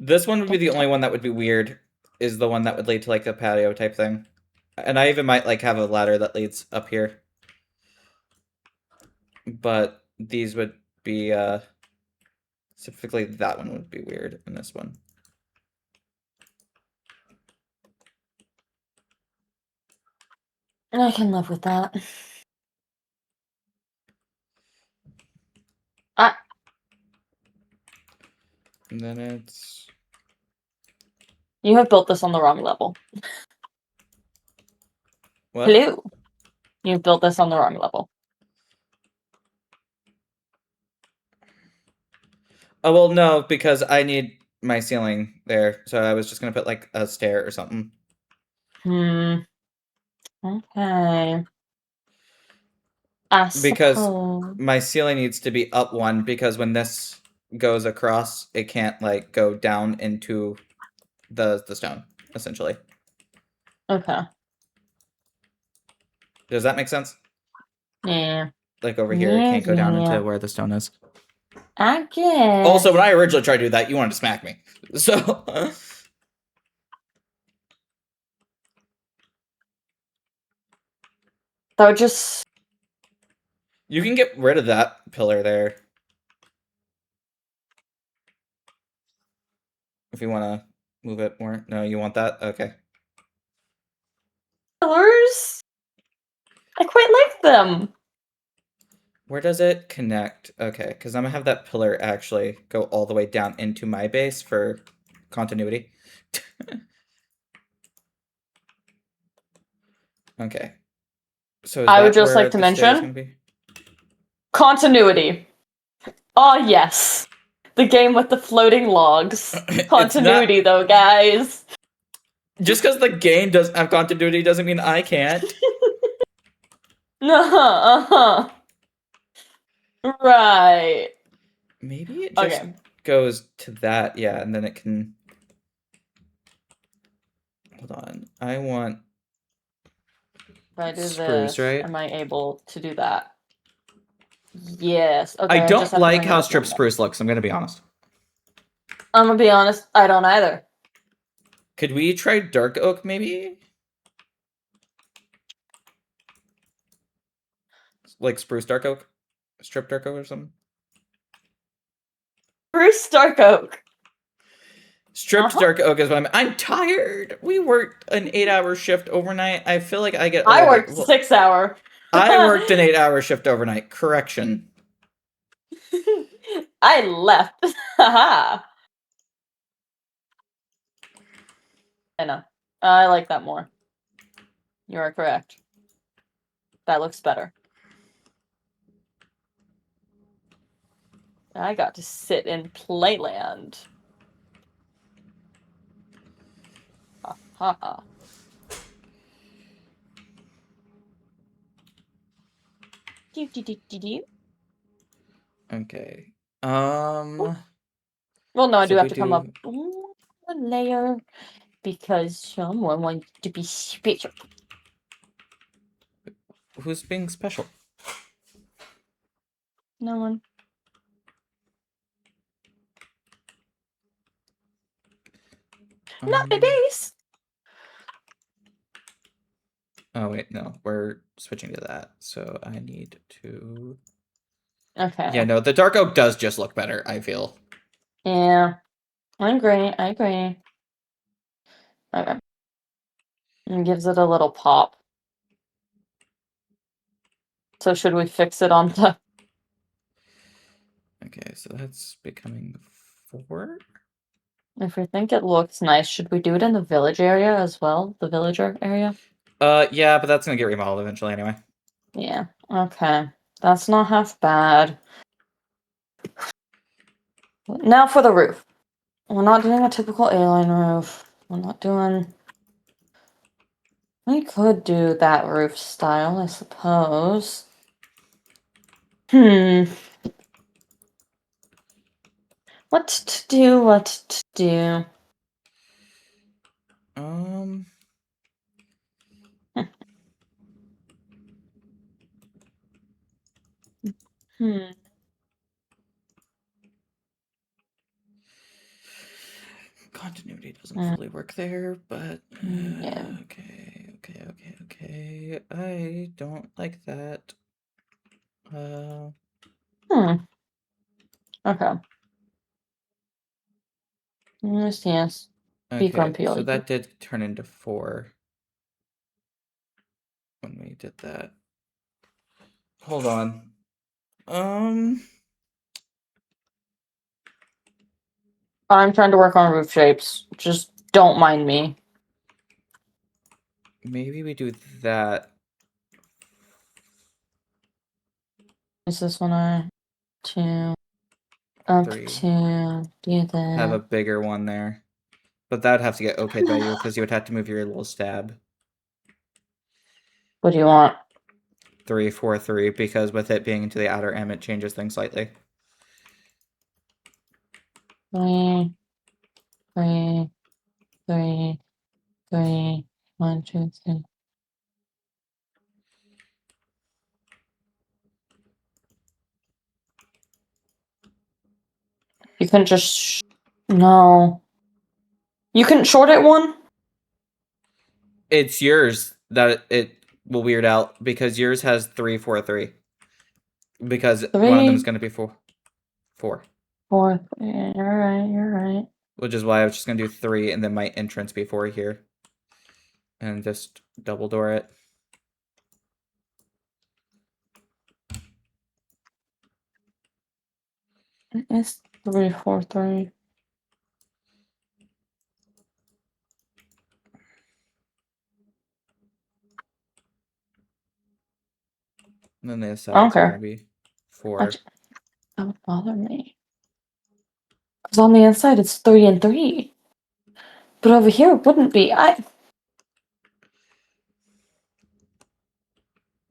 This one would be the only one that would be weird, is the one that would lead to like a patio type thing. And I even might like have a ladder that leads up here. But these would be specifically that one would be weird in this one. I can live with that. And then it's You have built this on the wrong level. what? Hello. You've built this on the wrong level. Oh well, no, because I need my ceiling there, so I was just gonna put like a stair or something. Okay. Because suppose. my ceiling needs to be up one, because when this goes across, it can't like go down into the stone, essentially. Okay. Does that make sense? Yeah. Like over here, it can't go down Yeah. into where the stone is. I guess. Also, when I originally tried to do that, you wanted to smack me. So that would just. you can get rid of that pillar there if you want to move it more. No, you want that? Okay. Pillars? I quite like them. Where does it connect? Okay, because I'm gonna have that pillar actually go all the way down into my base for continuity. Okay. So is I would that just where like to the stair is gonna mention be? continuity. Oh, yes. The game with the floating logs. It's not Continuity, though, guys. just because the game doesn't have continuity doesn't mean I can't. Uh-huh. Right. Maybe it just goes to that, yeah, and then it can. Hold on. I want If I do spruce, this, right? am I able to do that? Yes. Okay, I I just don't have to like bring it how up strip one more. spruce looks, I'm gonna be honest. I'm gonna be honest, I don't either. Could we try dark oak, maybe? Like spruce dark oak? Strip dark oak or something? Bruce Stark Oak. Stripped dark oak is what I'm tired. We worked an 8-hour shift overnight. I feel like I get a I little worked bit. 6 hour. I worked an 8-hour shift overnight. Correction. I left. Haha. I know. I like that more. You are correct. That looks better. I got to sit in Playland. Ha ha ha. Do do do do do. Okay. Well, no, I So do if have we to come do. up one layer because someone wants to be special. Who's being special? No one. Not my base. Oh, wait, no. We're switching to that. So I need to. Okay. Yeah, no, the dark oak does just look better, I feel. Yeah. I agree. I agree. Okay. It gives it a little pop. So should we fix it on the... Okay, so that's becoming 4. If we think it looks nice, should we do it in the village area as well? The villager area? Yeah, but that's gonna get remodeled eventually anyway. Yeah. Okay. That's not half bad. Now for the roof. We're not doing a typical A-line roof. We're not doing... We could do that roof style, I suppose. What to do, what to do. Um, Hmm. doesn't fully work there, but Yeah. okay. I don't like that. Okay. Yes. Be Okay, grumpy all so you. that did turn into 4 when we did that. Hold on. I'm trying to work on roof shapes. Just don't mind me. Maybe we do that. Is this one I to up 3. to do Have a that? bigger one there. But that would have to get okayed by you because you would have to move your little stab. What do you want? 3, 4, 3, because with it being into the outer M, it changes things slightly. 3, 3, 3, 3, 1, 2, 3. You couldn't just no. You couldn't short it one? It's yours that it will weird out because yours has 3, 4, 3. Because one of them is 3, going to be 4. 4. Yeah, you're right. Which is why I was just going to do 3 and then my entrance be 4 here. And just double door it. It's 3, 4, 3. And then the I don't sides are care. going to be 4. That would bother me. Because on the inside it's 3 and 3. But over here it wouldn't be.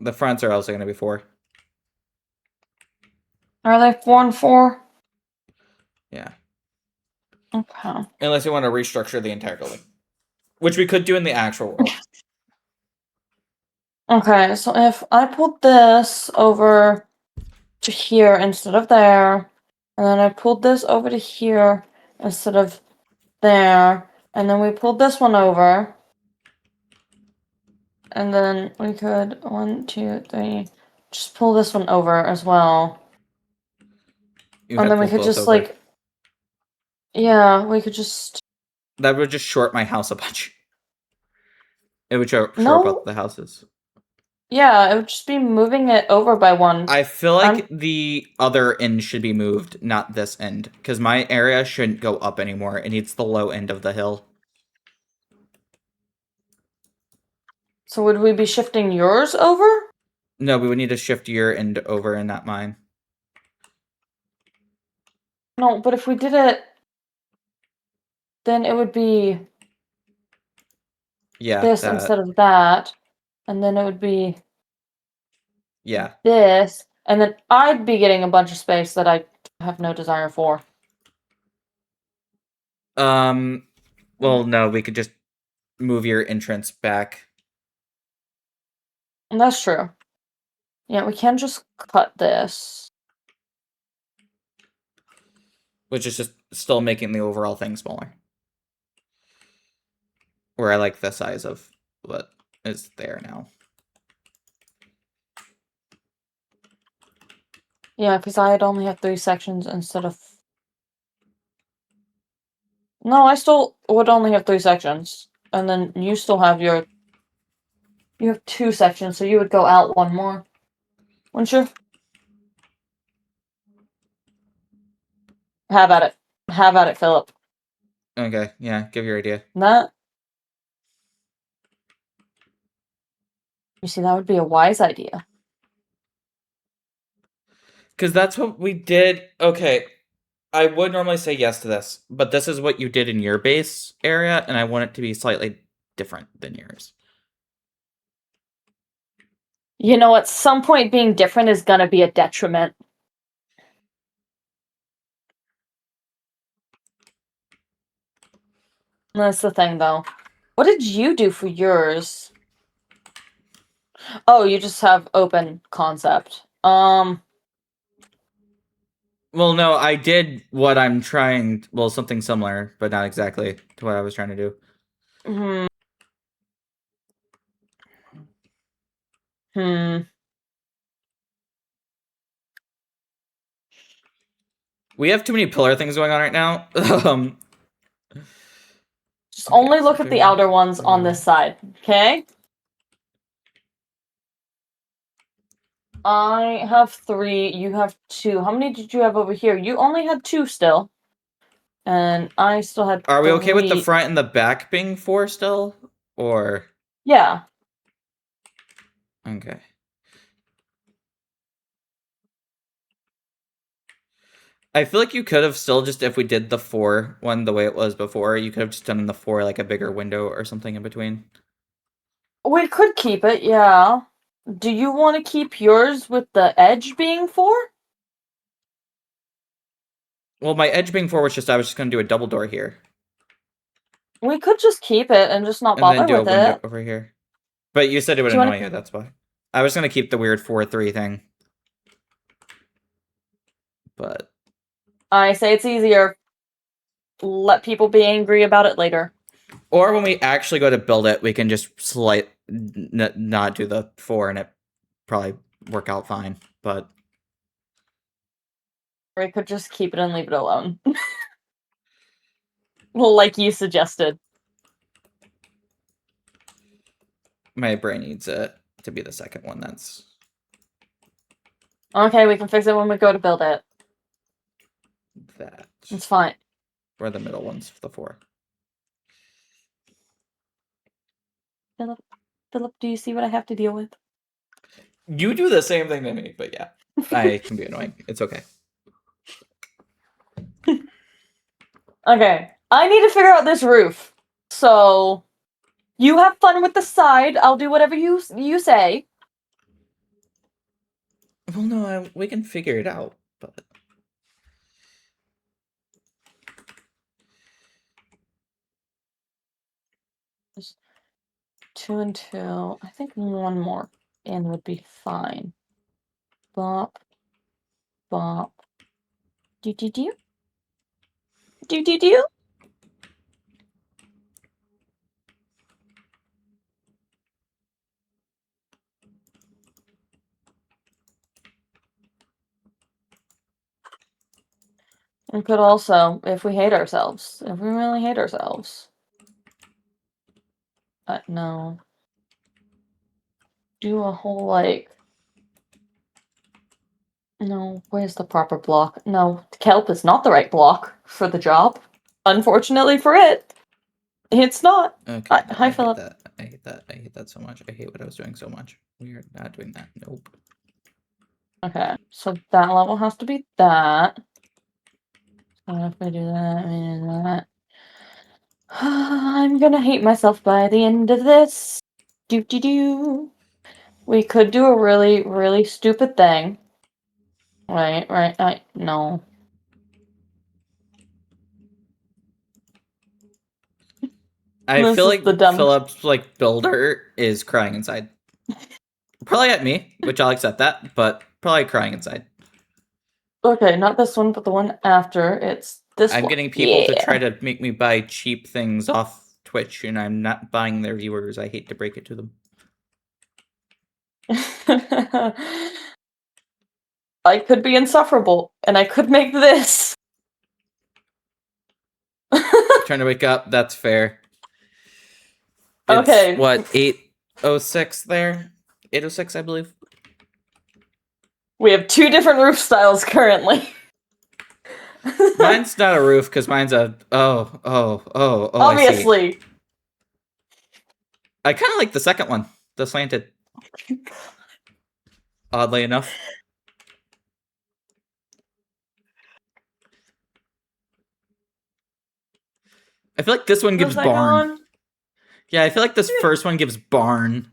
The fronts are also going to be 4. Are they 4 and 4? Yeah. Okay. Unless you want to restructure the entire building. Which we could do in the actual world. Okay, so if I pulled this over to here instead of there, and then I pulled this over to here instead of there, and then we pulled this one over, and then we could 1, 2, 3, just pull this one over as well. You And had then we pulled could both just over. like, yeah, we could just. That would just short my house a bunch. It would short No. both the houses. Yeah, it would just be moving it over by one. I feel like the other end should be moved, not this end. Because my area shouldn't go up anymore. It needs the low end of the hill. So would we be shifting yours over? No, we would need to shift your end over and not mine. No, but if we did it, then it would be this instead of that, and then it would be this, and then I'd be getting a bunch of space that I have no desire for. Well, no, we could just move your entrance back. And that's true. Yeah, we can just cut this. Which is just still making the overall thing smaller. Where I like the size of what is there now. Yeah, because I'd only have 3 sections instead of. No, I still would only have 3 sections. And then you still have your. You have 2 sections, so you would go out one more. Wouldn't you? Have at it. Have at it, Phillip. Okay, yeah, give your idea. That. You see, that would be a wise idea. Because that's what we did. Okay, I would normally say yes to this, but this is what you did in your base area, and I want it to be slightly different than yours. You know, at some point being different is gonna be a detriment. That's the thing, though. What did you do for yours? Oh, you just have open concept. Well, no, I did what I'm trying. Well, something similar, but not exactly to what I was trying to do. Hmm. Hmm. We have too many pillar things going on right now. Just Okay, only so look at the outer ones on this side, okay? I have 3, you have 2. How many did you have over here? You only had 2 still. And I still had 3. Are we okay with the front and the back being 4 still? Or... Yeah. Okay. I feel like you could have still just, if we did the 4 one the way it was before, you could have just done in the 4 like a bigger window or something in between. We could keep it, yeah. Do you want to keep yours with the edge being 4? Well, my edge being 4 was just, I was just going to do a double door here. We could just keep it and just not And then bother do a with window it. over here. But you said it would Do you annoy wanna... you, that's why. I was going to keep the weird 4-3 thing. But... I say it's easier. Let people be angry about it later. Or when we actually go to build it, we can just not do the 4 and it probably work out fine. But... Or we could just keep it and leave it alone. Like you suggested. my brain needs it to be the second one, that's... Okay, we can fix it when we go to build it. that. It's fine. Or the middle one's the 4. Philip, do you see what I have to deal with? You do the same thing to me, but yeah. I can be annoying. It's okay. Okay, I need to figure out this roof. So, you have fun with the side. I'll do whatever you say. Well, no, we can figure it out, but... Just 2 and 2. I think one more in would be fine. Bop. Bop. Do do do. Do do do. We could also, if we hate ourselves, if we really hate ourselves. No. Do a whole, like... No, where's the proper block? No, kelp is not the right block for the job. Unfortunately for it, it's not. Okay, no, Hi, I hate Philip. that. I hate that. I hate that so much. I hate what I was doing so much. We are not doing that. Nope. Okay, so that level has to be that. So if we do that, we do that. I'm gonna hate myself by the end of this. Do. We could do a really, really stupid thing. Right. No. I This feel is like the dumb... Philip's like builder is crying inside. Probably at me, which I'll accept that, but probably crying inside. Okay, not this one, but the one after. It's this I'm one. getting people to Yeah. try to make me buy cheap things off Twitch, and I'm not buying their viewers. I hate to break it to them. I could be insufferable, and I could make this. Trying to wake up, that's fair. It's, Okay. what, 8:06 there? 8:06, I believe. We have 2 different roof styles currently. Mine's not a roof, because mine's a... Oh, Obviously. I kind of like the second one, the slanted. Oddly enough. I feel like this one gives barn. One? Yeah, I feel like this first one gives barn.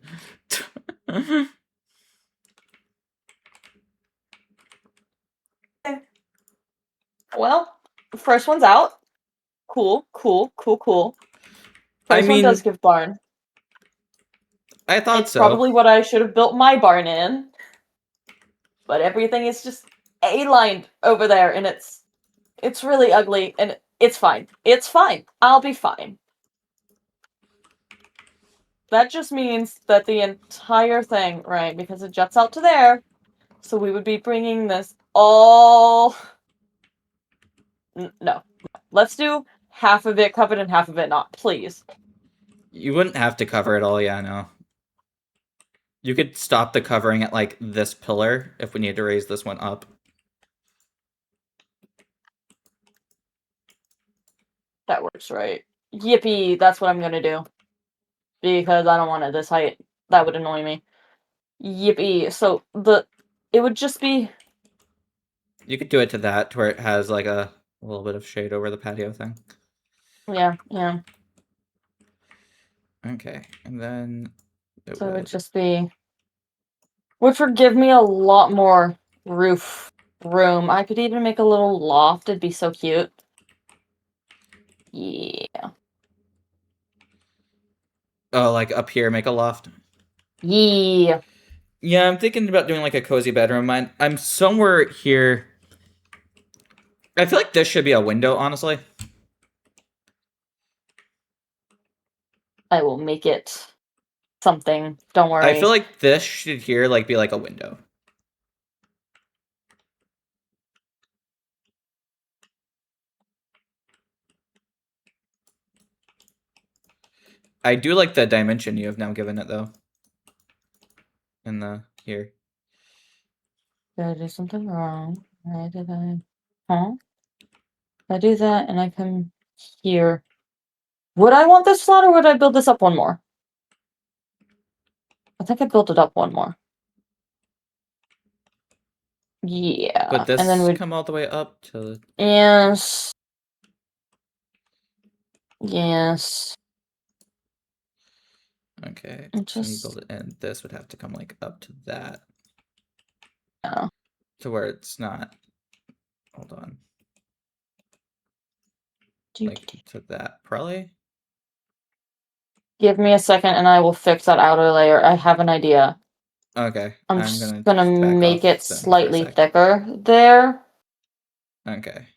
Well, the first one's out. Cool. I First one mean, does give barn. I thought It's so. probably what I should have built my barn in. But everything is just A-lined over there, and it's really ugly, and it's fine. It's fine. I'll be fine. That just means that the entire thing, right, because it juts out to there, so we would be bringing this all... No. Let's do half of it covered and half of it not, please. You wouldn't have to cover it all, yeah, no. You could stop the covering at, like, this pillar if we need to raise this one up. That works, right? Yippee, that's what I'm gonna do. Because I don't want it this height. That would annoy me. Yippee. So, it would just be... You could do it to that, to where it has, like, a little bit of shade over the patio thing. Yeah, yeah. Okay, and then... It would just be... Which would give me a lot more roof room. I could even make a little loft. It'd be so cute. Yeah. Oh, like, up here, make a loft? Yeah. Yeah, I'm thinking about doing, like, a cozy bedroom. I'm somewhere here... I feel like this should be a window, honestly. I will make it something. Don't worry. I feel like this should here, like, be like a window. I do like the dimension you have now given it, though. In the... here. Did I do something wrong? Why did I... Huh? I do that and I come here. Would I want this flat or would I build this up one more? I think I built it up one more. Yeah. But this and then we'd come all the way up to... Yes. Yes. Okay, It so you just... build it in. This would have to come, like, up to that. Yeah. To where it's not... Hold on. Like, to that, probably? Give me a second and I will fix that outer layer. I have an idea. Okay, I'm I'm just gonna back make off it then for a slightly sec. thicker there Okay.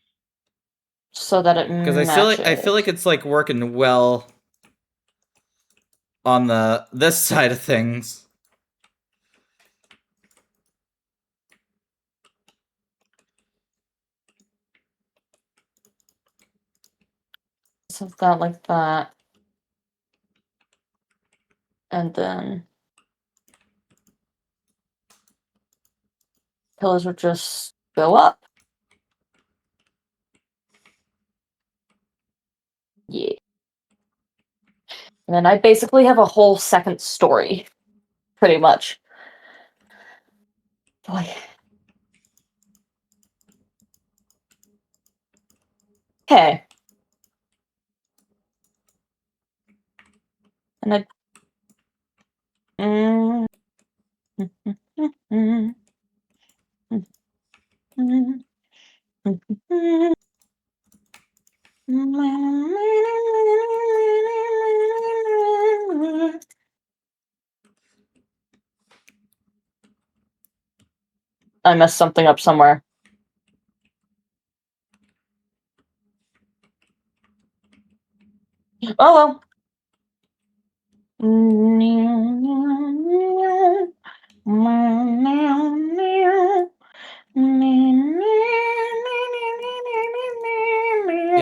so that it Because matches. I feel like it's, like, working well on this side of things. So that like that. And then pillars would just go up. Yeah. And then I basically have a whole second story. Pretty much. Boy. Okay. And I... Mm. I messed something up somewhere. Oh You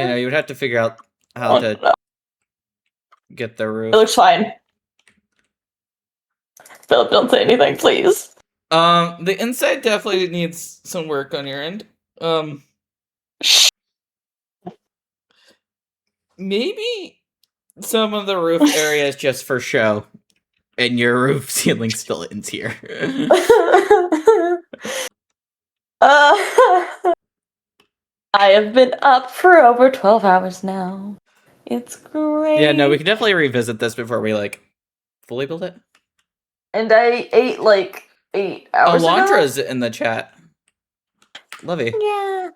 know, you would have to figure out how well. to No. get the It roof. looks fine. Philip, don't say anything, please. The inside definitely needs some work on your end. Maybe some of the roof area is just for show, and your roof ceiling still ends here. I have been up for over 12 hours now. It's great. Yeah, no, we can definitely revisit this before we, like, fully build it. And I ate like 8 hours ago. Alondra's in the chat. Lovey. Yeah.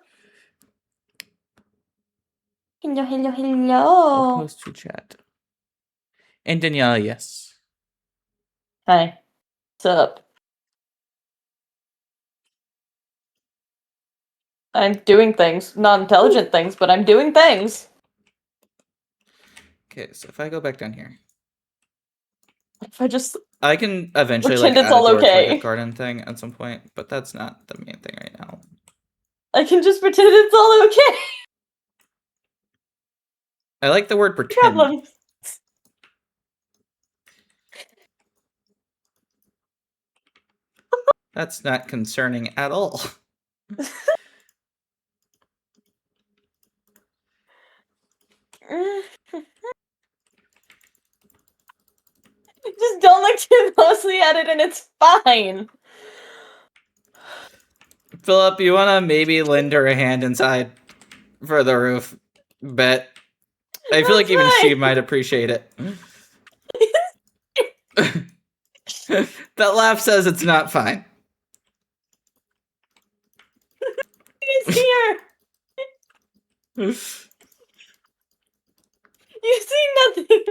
Hello, hello, I'll hello. post to chat. And Danielle, yes. Hi. What's up? I'm doing things. Not intelligent things, but I'm doing things. Okay, so if I go back down here, If I just I can eventually pretend like it's add a all door to like a okay. garden thing at some point, but that's not the main thing right now. I can just pretend it's all okay. I like the word pretend. Problem. That's not concerning at all. Just don't look too closely at it and it's fine. Phillip, you wanna maybe lend her a hand inside for the roof? Bet. I feel like That's even she fine. might appreciate it. That laugh says it's not fine. He's here. You see nothing.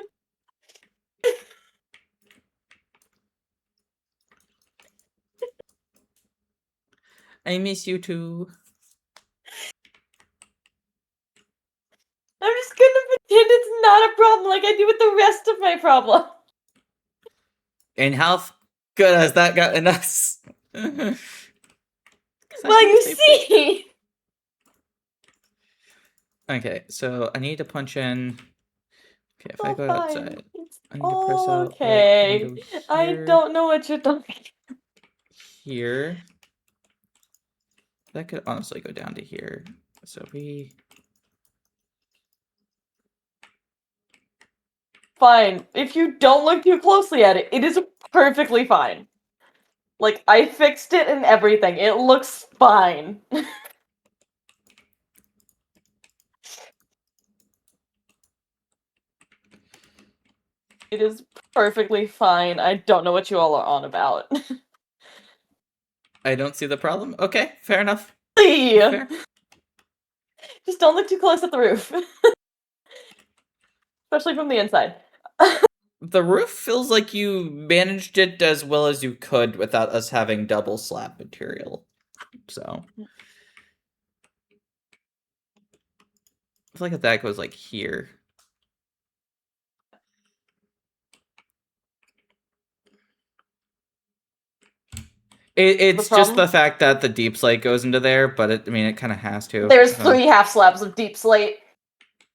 I miss you too. I'm just gonna pretend it's not a problem like I do with the rest of my problem. And how good has that gotten us? Well, you see. Okay, so I need to punch in. Okay, if I go Fine. outside, It's I need to press out. okay. Go I here, don't know what you're talking. here. That could honestly go down to here. So we. Fine. If you don't look too closely at it, it is perfectly fine. Like, I fixed it and everything. It looks fine. It is perfectly fine. I don't know what you all are on about. I don't see the problem. Okay, fair enough. Lee! Fair. Just don't look too close at the roof. Especially from the inside. The roof feels like you managed it as well as you could without us having double slab material. So. I feel like if that goes like here. It's just the fact that the deep slate goes into there, but I mean, it kind of has to. There's 3 half slabs of deep slate.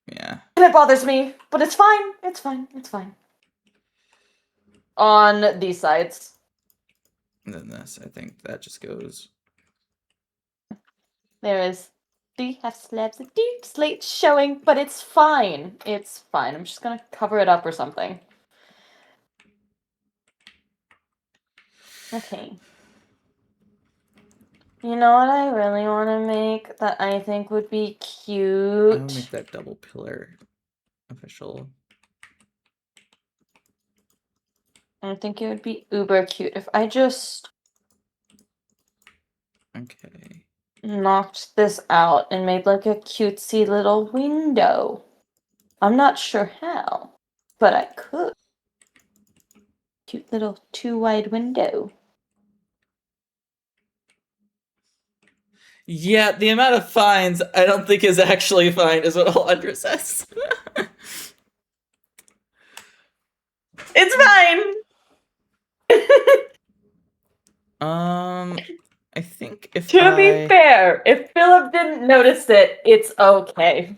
Yeah. And it bothers me, but it's fine. It's fine. It's fine. On these sides. And then this, I think that just goes. There is 3 half slabs of deep slate showing, but it's fine. It's fine. I'm just gonna cover it up or something. Okay. You know what I really want to make that I think would be cute? I will make that double pillar official. I think it would be uber cute if I just Okay. knocked this out and made like a cutesy little window. I'm not sure how, but I could. Cute little 2-wide window. Yeah, the amount of fines I don't think is actually fine, is what Alondra says. It's fine! I think if To be fair, if Phillip didn't notice it, it's okay.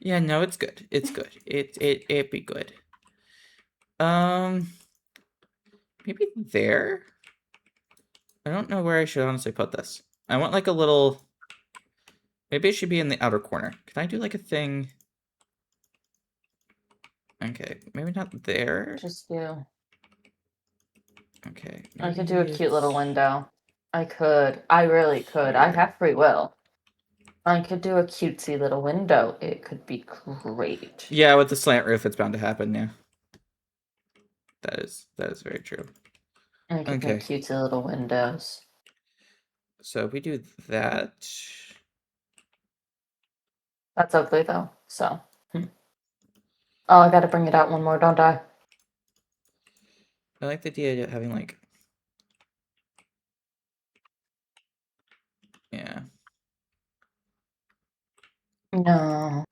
Yeah, no, it's good. It's good. It'd be good. Maybe there? I don't know where I should honestly put this. I want like a little... Maybe it should be in the outer corner. Can I do like a thing? Okay, maybe not there. Just do. Okay. I could do a cute little window. I could. I really could. I Here. have free will. I could do a cutesy little window. It could be great. Yeah, with the slant roof, it's bound to happen, yeah. That is very true. I could make cutesy little windows. So we do that. That's ugly though, so. Oh, I gotta bring it out one more, don't I? I like the idea of having like... Yeah. No.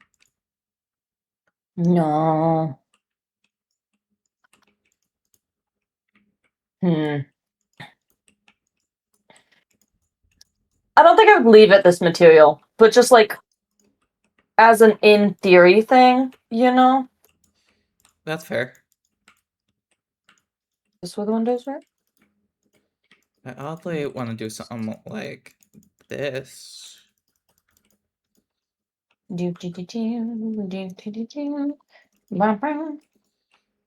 No. Hmm. I don't think I would leave it this material, but just like as an in theory thing, you know? That's fair. This where the windows were? I oddly want to do something like this. Do do do do do do do do. Ba, ba.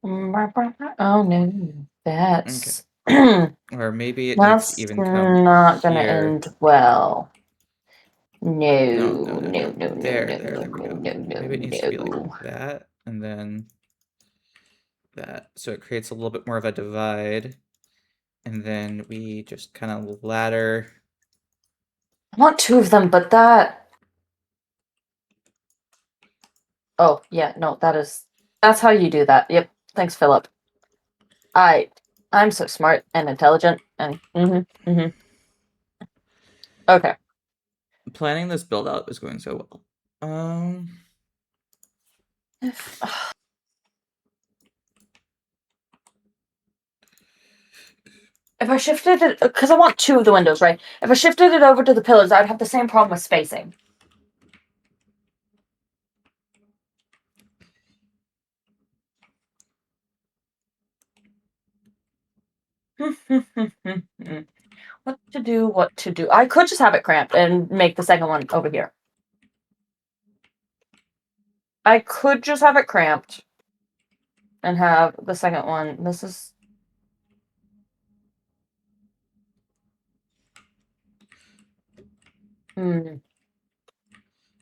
Ba, ba, ba. Oh no, Okay. that's Or maybe it needs to that's even come not gonna here. end well. No, no, No, no, no, no. no, no, There, no, there, no, there we no, go. no, no, Maybe it needs to be like no. that, and then that. So it creates a little bit more of a divide. And then we just kind of ladder. I want two of them, but that. Oh yeah, no, that's how you do that. Yep. Thanks, Philip. I'm so smart and intelligent and Okay. Planning this build out is going so well. If, if I shifted it, because I want two of the windows, right? If I shifted it over to the pillars, I'd have the same problem with spacing. What to do, what to do. I could just have it cramped and make the second one over here. I could just have it cramped and have the second one. This is. Hmm.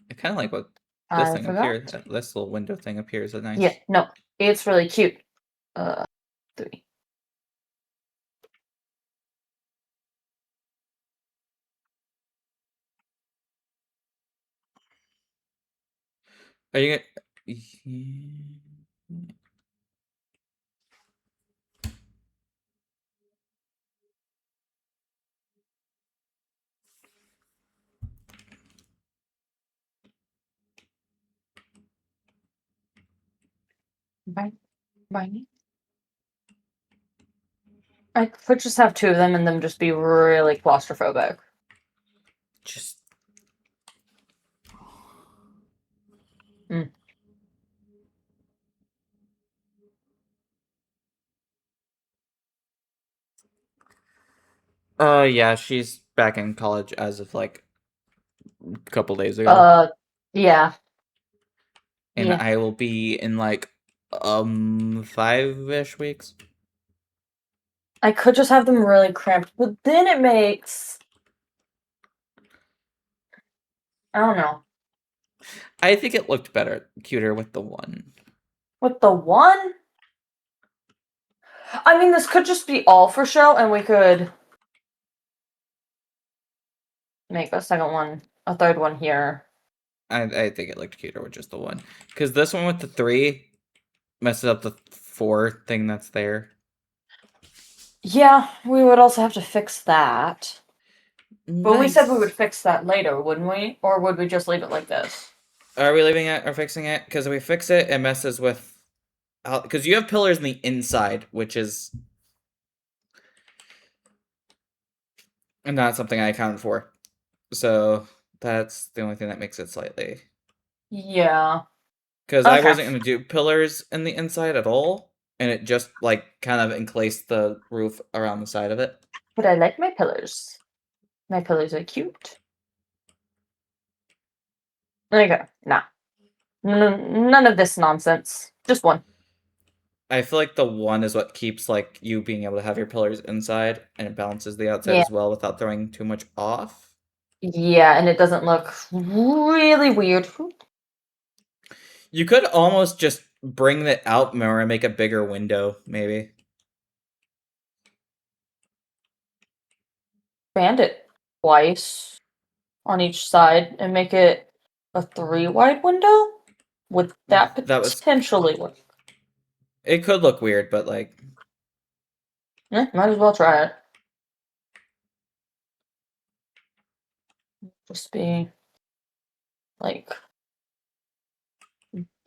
I kind of like what this I thing up here, forgot. this little window thing up here is a Yeah, nice. no, it's really cute. 3. Are you gonna? Bye. Bye. I could just have two of them and them just be really claustrophobic. Just. Mm. Yeah, she's back in college as of like a couple days ago, Uh, yeah. and Yeah. I will be in like 5-ish weeks. I could just have them really cramped, but then it makes. I don't know. I think it looked better, cuter with the one. With the one? I mean, this could just be all for show, and we could make a second one, a third one here. I think it looked cuter with just the one, because this one with the 3 messes up the 4 thing that's there. Yeah, we would also have to fix that. But we said we would Nice. fix that later, wouldn't we? Or would we just leave it like this? Are we leaving it or fixing it? Because if we fix it, it messes with. Because you have pillars in the inside, which is not something I accounted for. So that's the only thing that makes it slightly. Yeah. Because I Okay. wasn't going to do pillars in the inside at all. And it just, like, kind of encased the roof around the side of it. But I like my pillars. My pillars are cute. Okay. Nah. None of this nonsense. Just one. I feel like the 1 is what keeps, like, you being able to have your pillars inside. And it balances the outside Yeah. as well without throwing too much off. Yeah, and it doesn't look really weird. You could almost just bring it out more and make a bigger window, maybe. Expand it twice on each side and make it a 3 wide window? Would that That was. potentially work? It could look weird, but like. Might as well try it. Just be like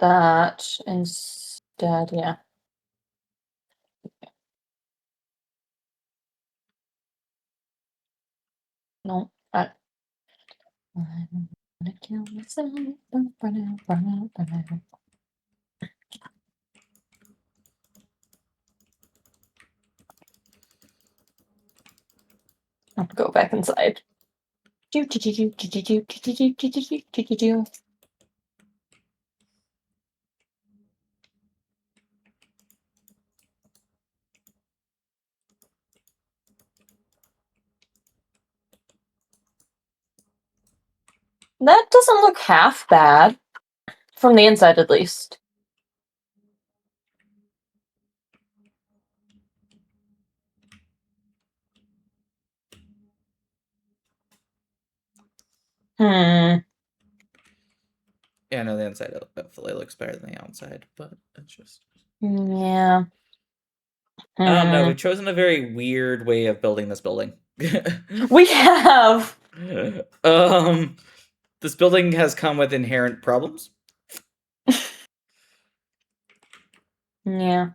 that instead, yeah. No, I'm gonna kill myself. I'll go back inside. That doesn't look half bad. From the inside, at least. Hmm. Yeah, no, the inside definitely looks better than the outside, but it's just. Yeah. I don't know. We've chosen a very weird way of building this building. We have. This building has come with inherent problems. Yeah.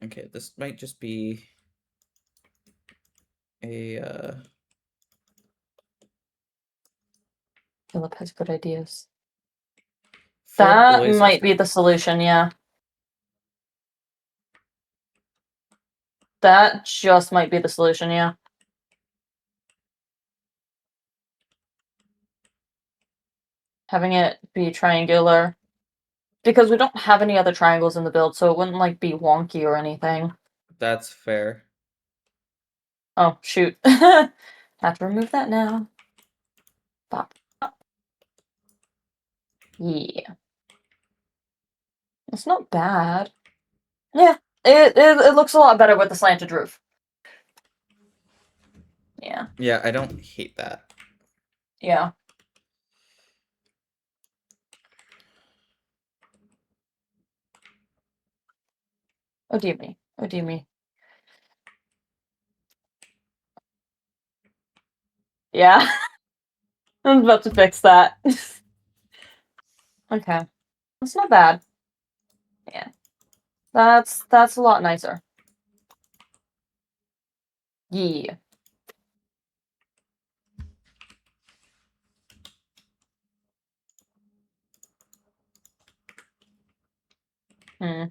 Okay, this might just be a. Phillip has good ideas. Phillip That always might has be good the ideas. solution, yeah. That just might be the solution, yeah. Having it be triangular. Because we don't have any other triangles in the build, so it wouldn't, like, be wonky or anything. That's fair. Oh, shoot. Have to remove that now. Pop. Yeah. It's not bad. Yeah. It looks a lot better with the slanted roof. Yeah. Yeah, I don't hate that. Yeah. Oh dear me. Oh dear me. Yeah. I'm about to fix that. Okay. That's not bad. Yeah. That's a lot nicer. Yeah. Hmm.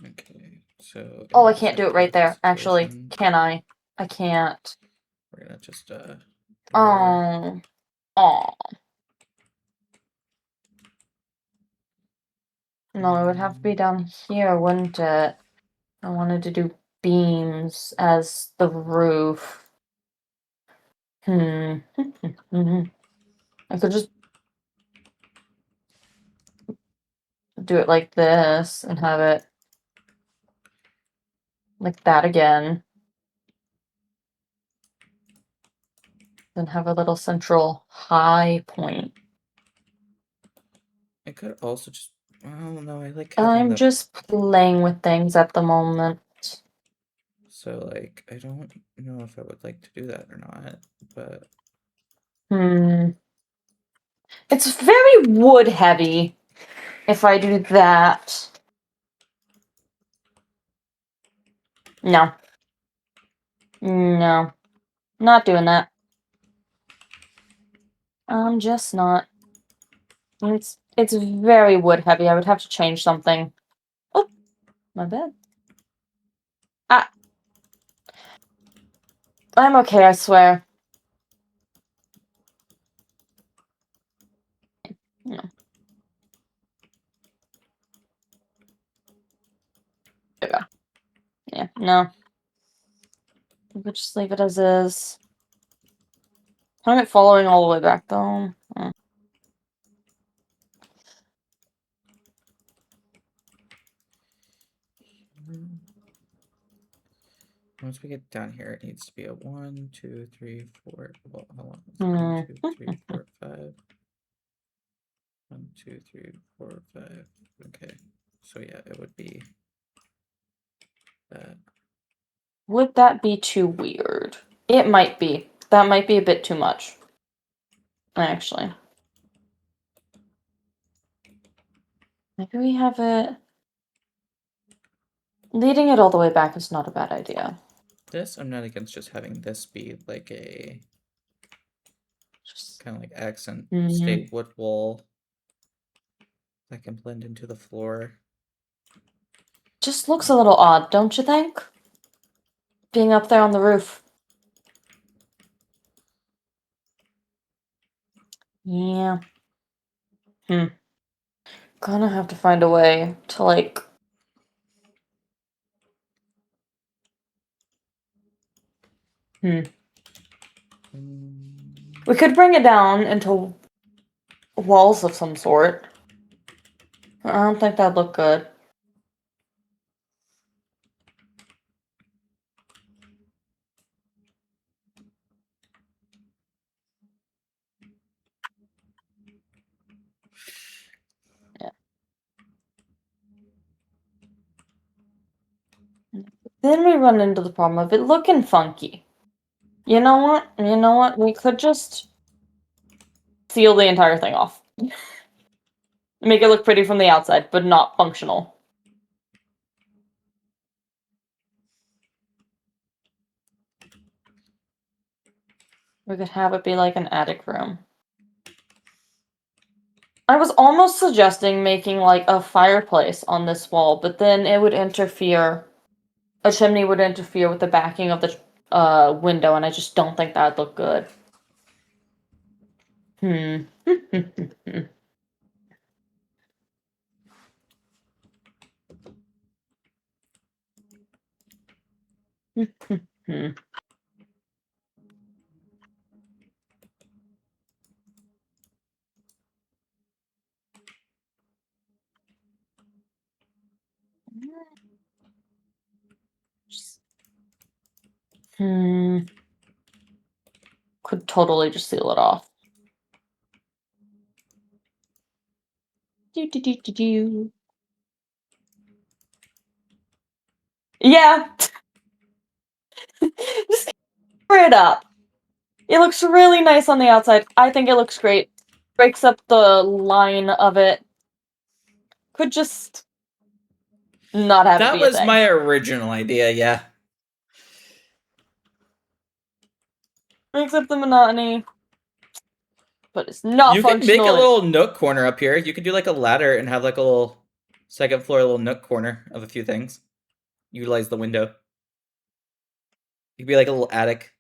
Okay, so. Oh, I can't do it right there, actually. Can I? I can't. We're gonna just Oh. Oh. No, it would have to be down here, wouldn't it? I wanted to do beams as the roof. I could just do it like this and have it like that again. Then have a little central high point. I could also just. Oh no, I like having I'm the. just playing with things at the moment. So like, I don't know if I would like to do that or not, but. It's very wood heavy if I do that. No. No. Not doing that. I'm just not. It's very wood heavy. I would have to change something. Oh, my bad. I'm okay, I swear. No. There we go. Yeah, no. We could just leave it as is. I'm not following all the way back though. Once we get down here, it needs to be a 1, 2, 3, 4. Well, hold on. 1, 2, 3, 4, 5. 1, 2, 3, 4, 5. Okay. So yeah, it would be that. Would that be too weird? It might be. That might be a bit too much. Actually. Maybe we have it... Leading it all the way back is not a bad idea. This, I'm not against just having this be like a kind of like accent state wood wall that can blend into the floor. Just looks a little odd, don't you think? Being up there on the roof. Yeah. Gonna have to find a way to, like... We could bring it down into walls of some sort. I don't think that'd look good. Yeah. Then we run into the problem of it looking funky. You know what? You know what? We could just seal the entire thing off. Make it look pretty from the outside, but not functional. We could have it be like an attic room. I was almost suggesting making like a fireplace on this wall, but then it would interfere. A chimney would interfere with the backing of the window, and I just don't think that'd look good. Could totally just seal it off. Yeah. Just cover it up. It looks really nice on the outside. I think it looks great. Breaks up the line of it. Could just not have it That be a was thing. my original idea, yeah. Breaks up the monotony. But it's not You could make a little nook corner up here. You could do like a ladder and have like a little second floor little nook corner of a few things. Utilize the window. It could be like a little attic.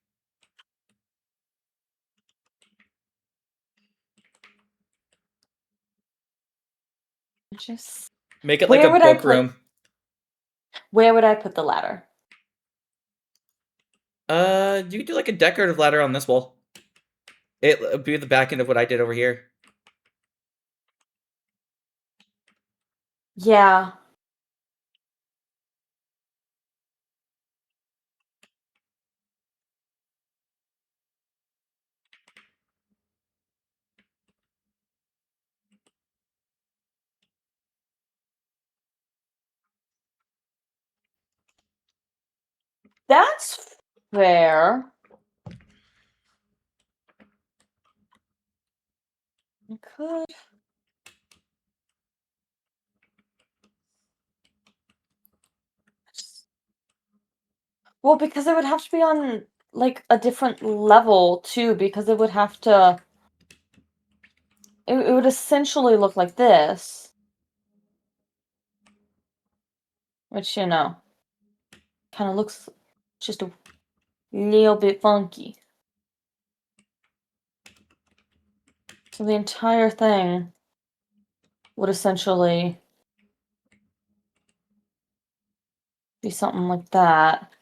Just Make it like a book room. Where would I put the ladder? You could do like a decorative ladder on this wall. It would be the back end of what I did over here. Yeah. That's fair. I could. Well, because it would have to be on like a different level too, because it would have to. It would essentially look like this, which kind of looks just a little bit funky. So the entire thing would essentially be something like that.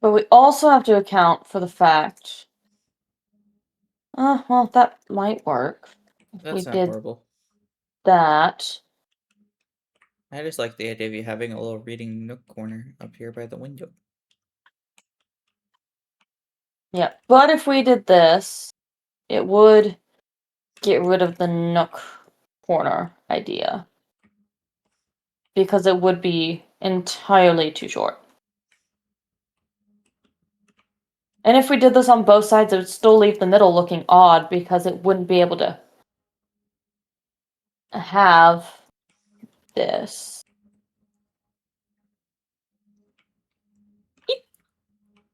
But we also have to account for the fact... well, that might work. If we That's not did horrible. that. I just like the idea of you having a little reading nook corner up here by the window. Yeah, but if we did this, it would get rid of the nook corner idea. Because it would be entirely too short. And if we did this on both sides, it would still leave the middle looking odd because it wouldn't be able to have this. Eep.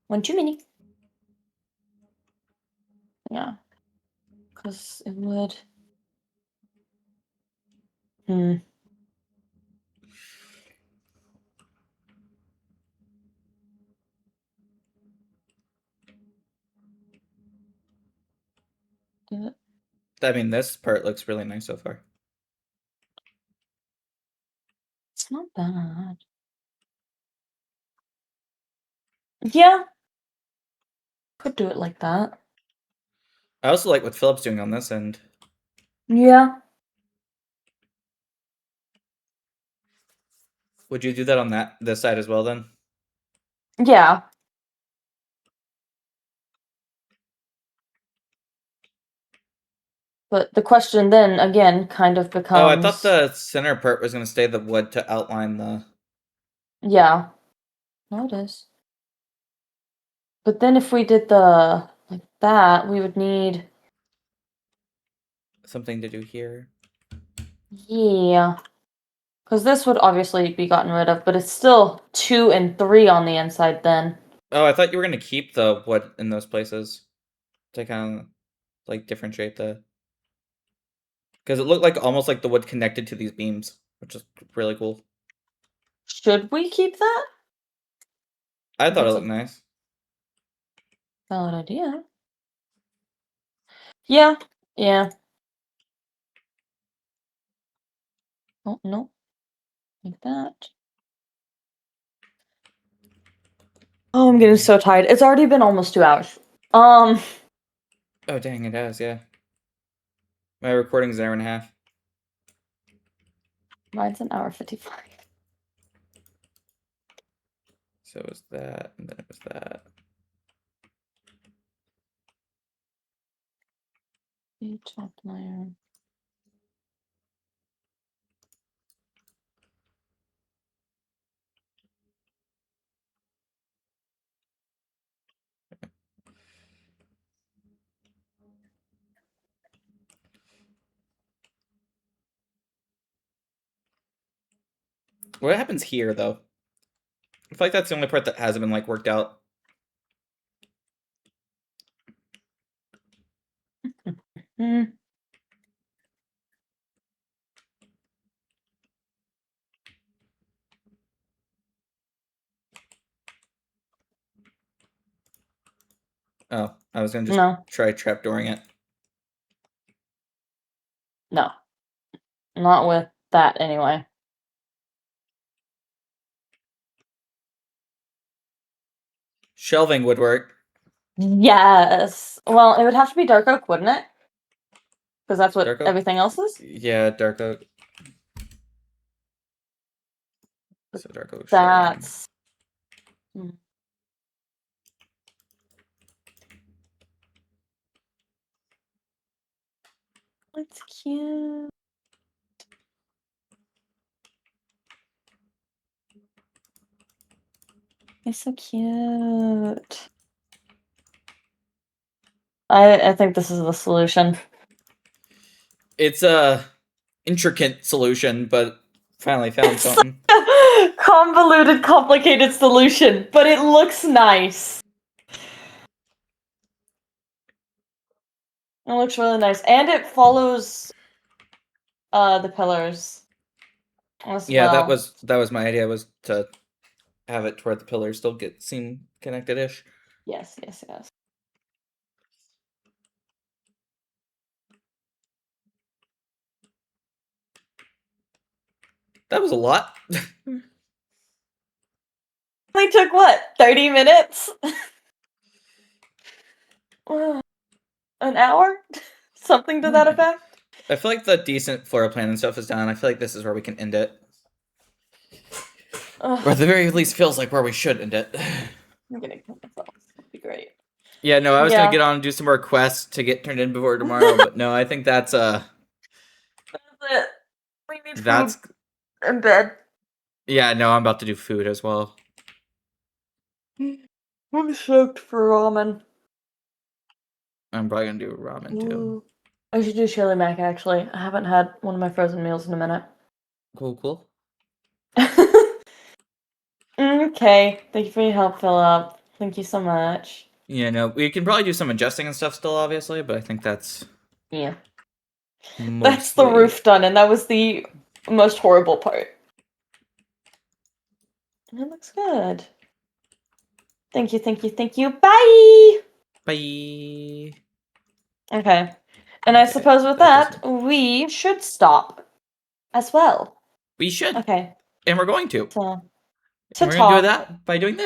One too many. Yeah. Because it would... I mean, this part looks really nice so far. It's not bad. Yeah. Could do it like that. I also like what Phillip's doing on this end. Yeah. Would you do that on this side as well then? Yeah. But the question then, again, kind of becomes... Oh, I thought the center part was going to stay the wood to outline the... Yeah. No, it is. But then if we did the... like that, we would need... something to do here. Yeah. Because this would obviously be gotten rid of, but it's still 2 and 3 on the inside then. Oh, I thought you were going to keep the wood in those places to kind of like differentiate the... because it looked like almost like the wood connected to these beams, which is really cool. Should we keep that? I thought it That's looked a nice. valid idea. Yeah. Yeah. Oh, no. Like that. Oh, I'm getting so tired. It's already been almost 2 hours. Oh, dang, it has, yeah. My recording's an hour and a half. Mine's an hour 55. So it was that, and then it was that. Top layer. What happens here, though? I feel like that's the only part that hasn't been, like, worked out. Hmm. Oh, I was gonna just No. try trapdooring it. No. Not with that, anyway. Shelving would work. Yes. Well, it would have to be dark oak, wouldn't it? Because that's what Dark oak? everything else is? Yeah, dark oak. So dark oak shelving. That's... Hmm. It's cute. It's so cute. I think this is the solution. It's a intricate solution, but finally found something. Convoluted, complicated solution, but it looks nice. It looks really nice, and it follows the pillars as Yeah, well. that was my idea, was to have it toward the pillars still seem connected-ish. Yes, yes, yes. That was a lot. Only took what, 30 minutes? An hour? Something to that effect? I feel like the decent floor plan and stuff is done. I feel like this is where we can end it. Or at the very least feels like where we should end it. I'm gonna kill myself. That'd be great. Yeah, no, I was Yeah. gonna get on and do some more quests to get turned in before tomorrow, but no, I think that's That's it. We need that's food and bed. yeah, no, I'm about to do food as well. I'm stoked for ramen. I'm probably gonna do ramen too. Ooh. I should do chili mac actually. I haven't had one of my frozen meals in a minute. Cool. Okay. Thank you for your help, Phillip. Thank you so much. Yeah, no, we can probably do some adjusting and stuff still, obviously, but I think that's Yeah. mostly That's the roof done, and that was the most horrible part. It looks good. Thank you. Bye! Bye. Okay. And I Okay, suppose with that, we should stop as well. We should. Okay. And we're going to. So, And we're gonna do ta-ta. that by doing this.